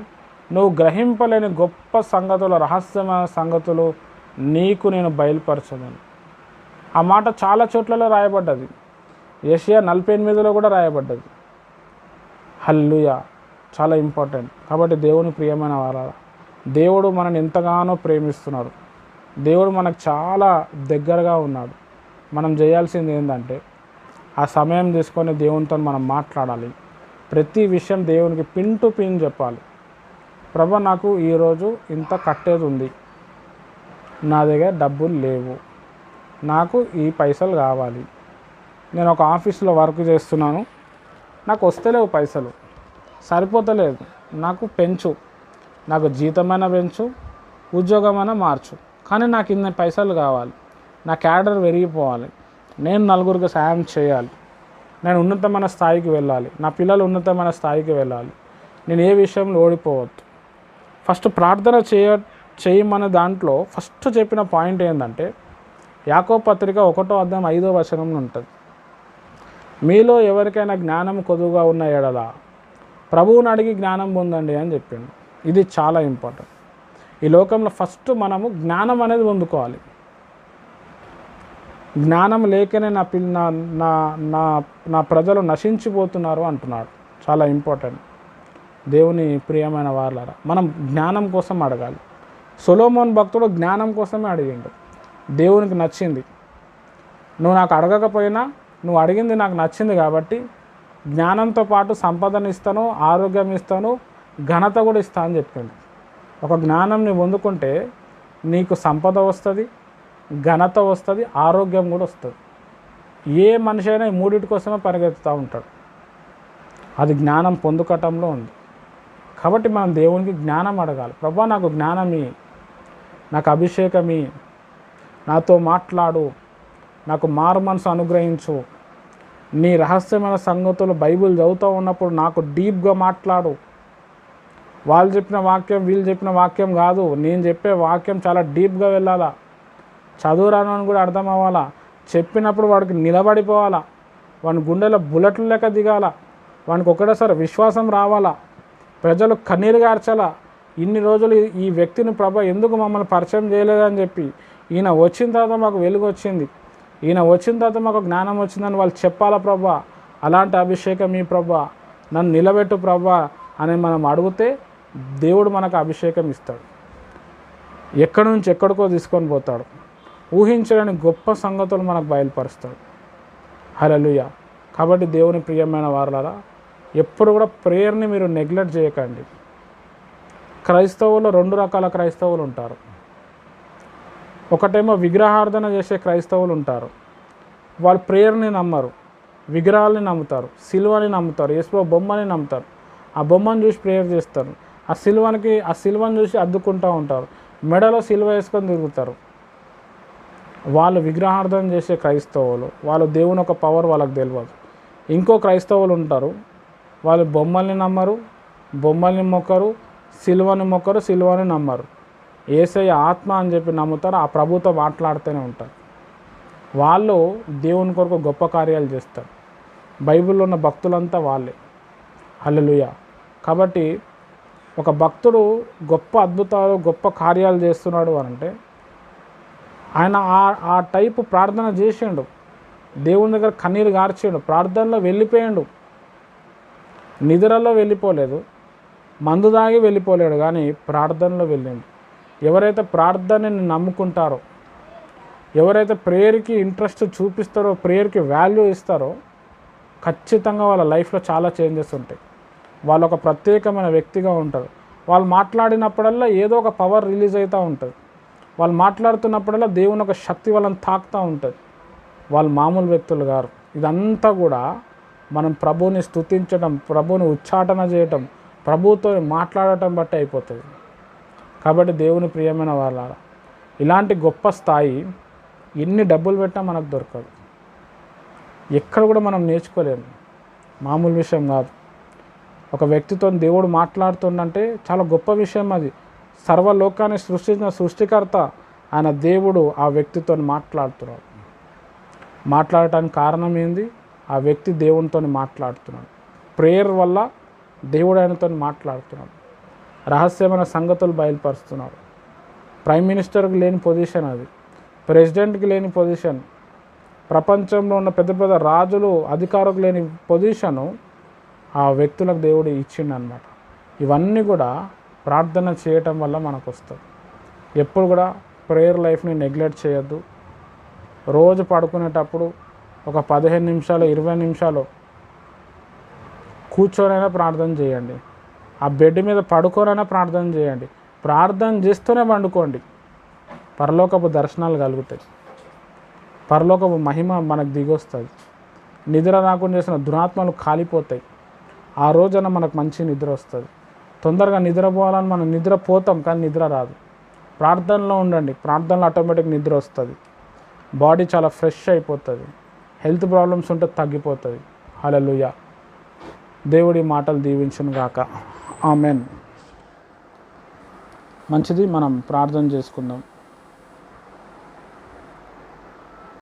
Speaker 1: నువ్వు గ్రహింపలేని గొప్ప సంగతులు, రహస్యమైన సంగతులు నీకు నేను బయలుపరచదను. ఆ మాట చాలా చోట్లలో రాయబడ్డది. యెషయా 48:8లో కూడా రాయబడ్డది. హల్లెలూయా. చాలా ఇంపార్టెంట్. కాబట్టి దేవుని ప్రియమైన వారాల, దేవుడు మనని ఎంతగానో ప్రేమిస్తున్నాడు. దేవుడు మనకు చాలా దగ్గరగా ఉన్నాడు. మనం చేయాల్సింది ఏంటంటే ఆ సమయం తీసుకొని దేవునితో మనం మాట్లాడాలి. ప్రతి విషయం దేవునికి పిన్ టు పిన్ చెప్పాలి. ప్రభువా నాకు ఈరోజు ఇంత కట్టేది ఉంది, నా దగ్గర డబ్బులు లేవు, నాకు ఈ పైసలు కావాలి. నేను ఒక ఆఫీస్లో వర్క్ చేస్తున్నాను, నాకు వస్తలేవు పైసలు, సరిపోతలేదు, నాకు పెంచు, నాకు జీతమైన పెంచు, ఉద్యోగమైనా మార్చు, కానీ నాకు ఇన్ని పైసలు కావాలి, నా క్యాడర్ పెరిగిపోవాలి, నేను నలుగురికి సాయం చేయాలి, నేను ఉన్నతమైన స్థాయికి వెళ్ళాలి, నా పిల్లలు ఉన్నతమైన స్థాయికి వెళ్ళాలి, నేను ఏ విషయంలో ఓడిపోవద్దు. ఫస్ట్ ప్రార్థన చేయమనే దాంట్లో ఫస్ట్ చెప్పిన పాయింట్ ఏంటంటే యాకోబు పత్రిక 1:5 ఉంటుంది. మీలో ఎవరికైనా జ్ఞానం కొదువుగా ఉన్న ఎడల ప్రభువుని అడిగి జ్ఞానం పొందండి అని చెప్పిండు. ఇది చాలా ఇంపార్టెంట్. ఈ లోకంలో ఫస్ట్ మనము జ్ఞానం అనేది పొందుకోవాలి. జ్ఞానం లేకనే నా ప్రజలు నశించిపోతున్నారు అంటున్నాడు. చాలా ఇంపార్టెంట్. దేవుని ప్రియమైన వారలారా, మనం జ్ఞానం కోసం అడగాలి. సొలొమోన్ భక్తుడు జ్ఞానం కోసమే అడిగిండు. దేవునికి నచ్చింది. నువ్వు నాకు అడగకపోయినా నువ్వు అడిగింది నాకు నచ్చింది కాబట్టి జ్ఞానంతో పాటు సంపదను ఇస్తాను, ఆరోగ్యం ఇస్తాను, ఘనత కూడా ఇస్తా అని చెప్పిండు. ఒక జ్ఞానం నువ్వు పొందుకుంటే నీకు సంపద వస్తుంది, ఘనత వస్తుంది, ఆరోగ్యం కూడా వస్తుంది. ఏ మనిషి అయినా ఈ మూడింటి కోసమే పరిగెత్తుతూ ఉంటాడు. అది జ్ఞానం పొందుకటంలో ఉంది. కాబట్టి మనం దేవునికి జ్ఞానం అడగాలి. ప్రభా నాకు జ్ఞానమి, నాకు అభిషేకమి, నాతో మాట్లాడు, నాకు మారు మనసు అనుగ్రహించు, నీ రహస్యమైన సంగతులు బైబిల్ చదువుతూ ఉన్నప్పుడు నాకు డీప్గా మాట్లాడు. వాళ్ళు చెప్పిన వాక్యం వీళ్ళు చెప్పిన వాక్యం కాదు, నేను చెప్పే వాక్యం చాలా డీప్గా వెళ్ళాలా, చదువురాను అని కూడా అర్థం అవ్వాలా, చెప్పినప్పుడు వాడికి నిలబడిపోవాలా, వాని గుండెలో బుల్లెట్లు లెక్క దిగాల, వానికి ఒకటేసారి విశ్వాసం రావాలా, ప్రజలు కన్నీరు గార్చాలా. ఇన్ని రోజులు ఈ వ్యక్తిని ప్రభా ఎందుకు మమ్మల్ని పరిచయం చేయలేదని చెప్పి, ఈయన వచ్చిన తర్వాత మాకు వెలుగు వచ్చింది, ఈయన వచ్చిన తర్వాత మాకు జ్ఞానం వచ్చిందని వాళ్ళు చెప్పాలా ప్రభా. అలాంటి అభిషేకం ఈ ప్రభా, నన్ను నిలబెట్టు ప్రభా అని మనం అడిగితే దేవుడు మనకు అభిషేకం ఇస్తాడు. ఎక్కడి నుంచి ఎక్కడికో తీసుకొని పోతాడు. ఊహించలేని గొప్ప సంగతులు మనకు బయలుపరుస్తాడు. హల్లెలూయా. కాబట్టి దేవుని ప్రియమైన వారలారా, ఎప్పుడు కూడా ప్రేయర్ని మీరు నెగ్లెక్ట్ చేయకండి. క్రైస్తవులు 2 రకాల క్రైస్తవులు ఉంటారు. ఒకటేమో విగ్రహార్థన చేసే క్రైస్తవులు ఉంటారు. వాళ్ళు ప్రేయర్ని నమ్మరు, విగ్రహాలని నమ్ముతారు, సిలువని నమ్ముతారు, యేసు బొమ్మని నమ్ముతారు. ఆ బొమ్మను చూసి ప్రేయర్ చేస్తారు. ఆ సిలువను చూసి అద్దుకుంటూ ఉంటారు, మెడలో సిలువ వేసుకొని తిరుగుతారు. వాళ్ళు విగ్రహార్థన చేసే క్రైస్తవులు. వాళ్ళు దేవుని ఒక పవర్ వాళ్ళకి తెలియదు. ఇంకో క్రైస్తవులు ఉంటారు, వాళ్ళు బొమ్మల్ని నమ్మరు, బొమ్మల్ని మొక్కరు, సిలువని మొక్కరు, సిలువని నమ్మరు. యేసయ్య ఆత్మ అని చెప్పి నమ్ముతారు. ఆ ప్రభుతో మాట్లాడుతూనే ఉంటారు. వాళ్ళు దేవుని కొరకు గొప్ప కార్యాలు చేస్తారు. బైబిల్లో ఉన్న భక్తులంతా వాళ్ళే. హల్లెలూయా. కాబట్టి ఒక భక్తుడు గొప్ప అద్భుతాలు గొప్ప కార్యాలు చేస్తున్నాడు అనంటే ఆయన ఆ టైపు ప్రార్థన చేసిండు, దేవుని దగ్గర కన్నీరు గార్చిండు, ప్రార్థనలో వెళ్ళిపోయాడు. నిద్రలో వెళ్ళిపోలేదు, మందు దాగి వెళ్ళిపోలేడు, కానీ ప్రార్థనలో వెళ్ళిండు. ఎవరైతే ప్రార్థనని నమ్ముకుంటారో, ఎవరైతే ప్రేయర్కి ఇంట్రెస్ట్ చూపిస్తారో, ప్రేయర్కి వాల్యూ ఇస్తారో, ఖచ్చితంగా వాళ్ళ లైఫ్లో చాలా చేంజెస్ ఉంటాయి. వాళ్ళు ఒక ప్రత్యేకమైన వ్యక్తిగా ఉంటారు. వాళ్ళు మాట్లాడినప్పుడల్లా ఏదో ఒక పవర్ రిలీజ్ అవుతూ ఉంటుంది. వాళ్ళు మాట్లాడుతున్నప్పుడల్లా దేవుని ఒక శక్తి వాళ్ళని తాకుతూ ఉంటుంది. వాళ్ళు మామూలు వ్యక్తులు గారు. ఇదంతా కూడా మనం ప్రభువుని స్తుతించడం, ప్రభువుని ఉచ్చాటన చేయటం, ప్రభువుతో మాట్లాడటం బట్టి అయిపోతుంది. కాబట్టి దేవుని ప్రియమైన వాళ్ళ ఇలాంటి గొప్ప స్థాయి ఎన్ని డబ్బులు పెట్టా మనకు దొరకదు. ఎక్కడ కూడా మనం నేర్చుకోలేము. మామూలు విషయం కాదు. ఒక వ్యక్తితో దేవుడు మాట్లాడుతుందంటే చాలా గొప్ప విషయం. అది సర్వలోకాన్ని సృష్టించిన సృష్టికర్త ఆయన దేవుడు ఆ వ్యక్తితో మాట్లాడుతున్నాడు. మాట్లాడటానికి కారణం ఏంది? ఆ వ్యక్తి దేవునితో మాట్లాడుతున్నాడు. ప్రేయర్ వల్ల దేవుడు ఆయనతో మాట్లాడుతున్నాడు. రహస్యమైన సంగతులు బయలుపరుస్తున్నాడు. ప్రైమ్ మినిస్టర్కి లేని పొజిషన్ అది, ప్రెసిడెంట్కి లేని పొజిషన్, ప్రపంచంలో ఉన్న పెద్ద పెద్ద రాజులు అధికారులకు లేని పొజిషను ఆ వ్యక్తులకు దేవుడు ఇచ్చిండు అన్నమాట. ఇవన్నీ కూడా ప్రార్థన చేయటం వల్ల మనకు వస్తుంది. ఎప్పుడు కూడా ప్రేయర్ లైఫ్ని నెగ్లెక్ట్ చేయొద్దు. రోజు పడుకునేటప్పుడు ఒక 15 నిమిషాలు 20 నిమిషాలు కూర్చొనైనా ప్రార్థన చేయండి. ఆ బెడ్ మీద పడుకోనైనా ప్రార్థన చేయండి. ప్రార్థన చేస్తూనే పండుకోండి. పరలోకపు దర్శనాలు కలుగుతాయి. పరలోకపు మహిమ మనకు దిగొస్తుంది. నిద్ర రాకుండా చేసిన దురాత్మలు కాలిపోతాయి. ఆ రోజున మనకు మంచి నిద్ర వస్తుంది. తొందరగా నిద్రపోవాలని మనం నిద్రపోతాం, కానీ నిద్ర రాదు. ప్రార్థనలో ఉండండి. ప్రార్థనలో ఆటోమేటిక్ నిద్ర వస్తుంది. బాడీ చాలా ఫ్రెష్ అయిపోతుంది. హెల్త్ ప్రాబ్లమ్స్ ఉంటే తగ్గిపోతుంది. హల్లెలూయా. దేవుడి మాటలు దీవించును గాక. ఆమెన్. మంచిది, మనం ప్రార్థన చేసుకుందాం.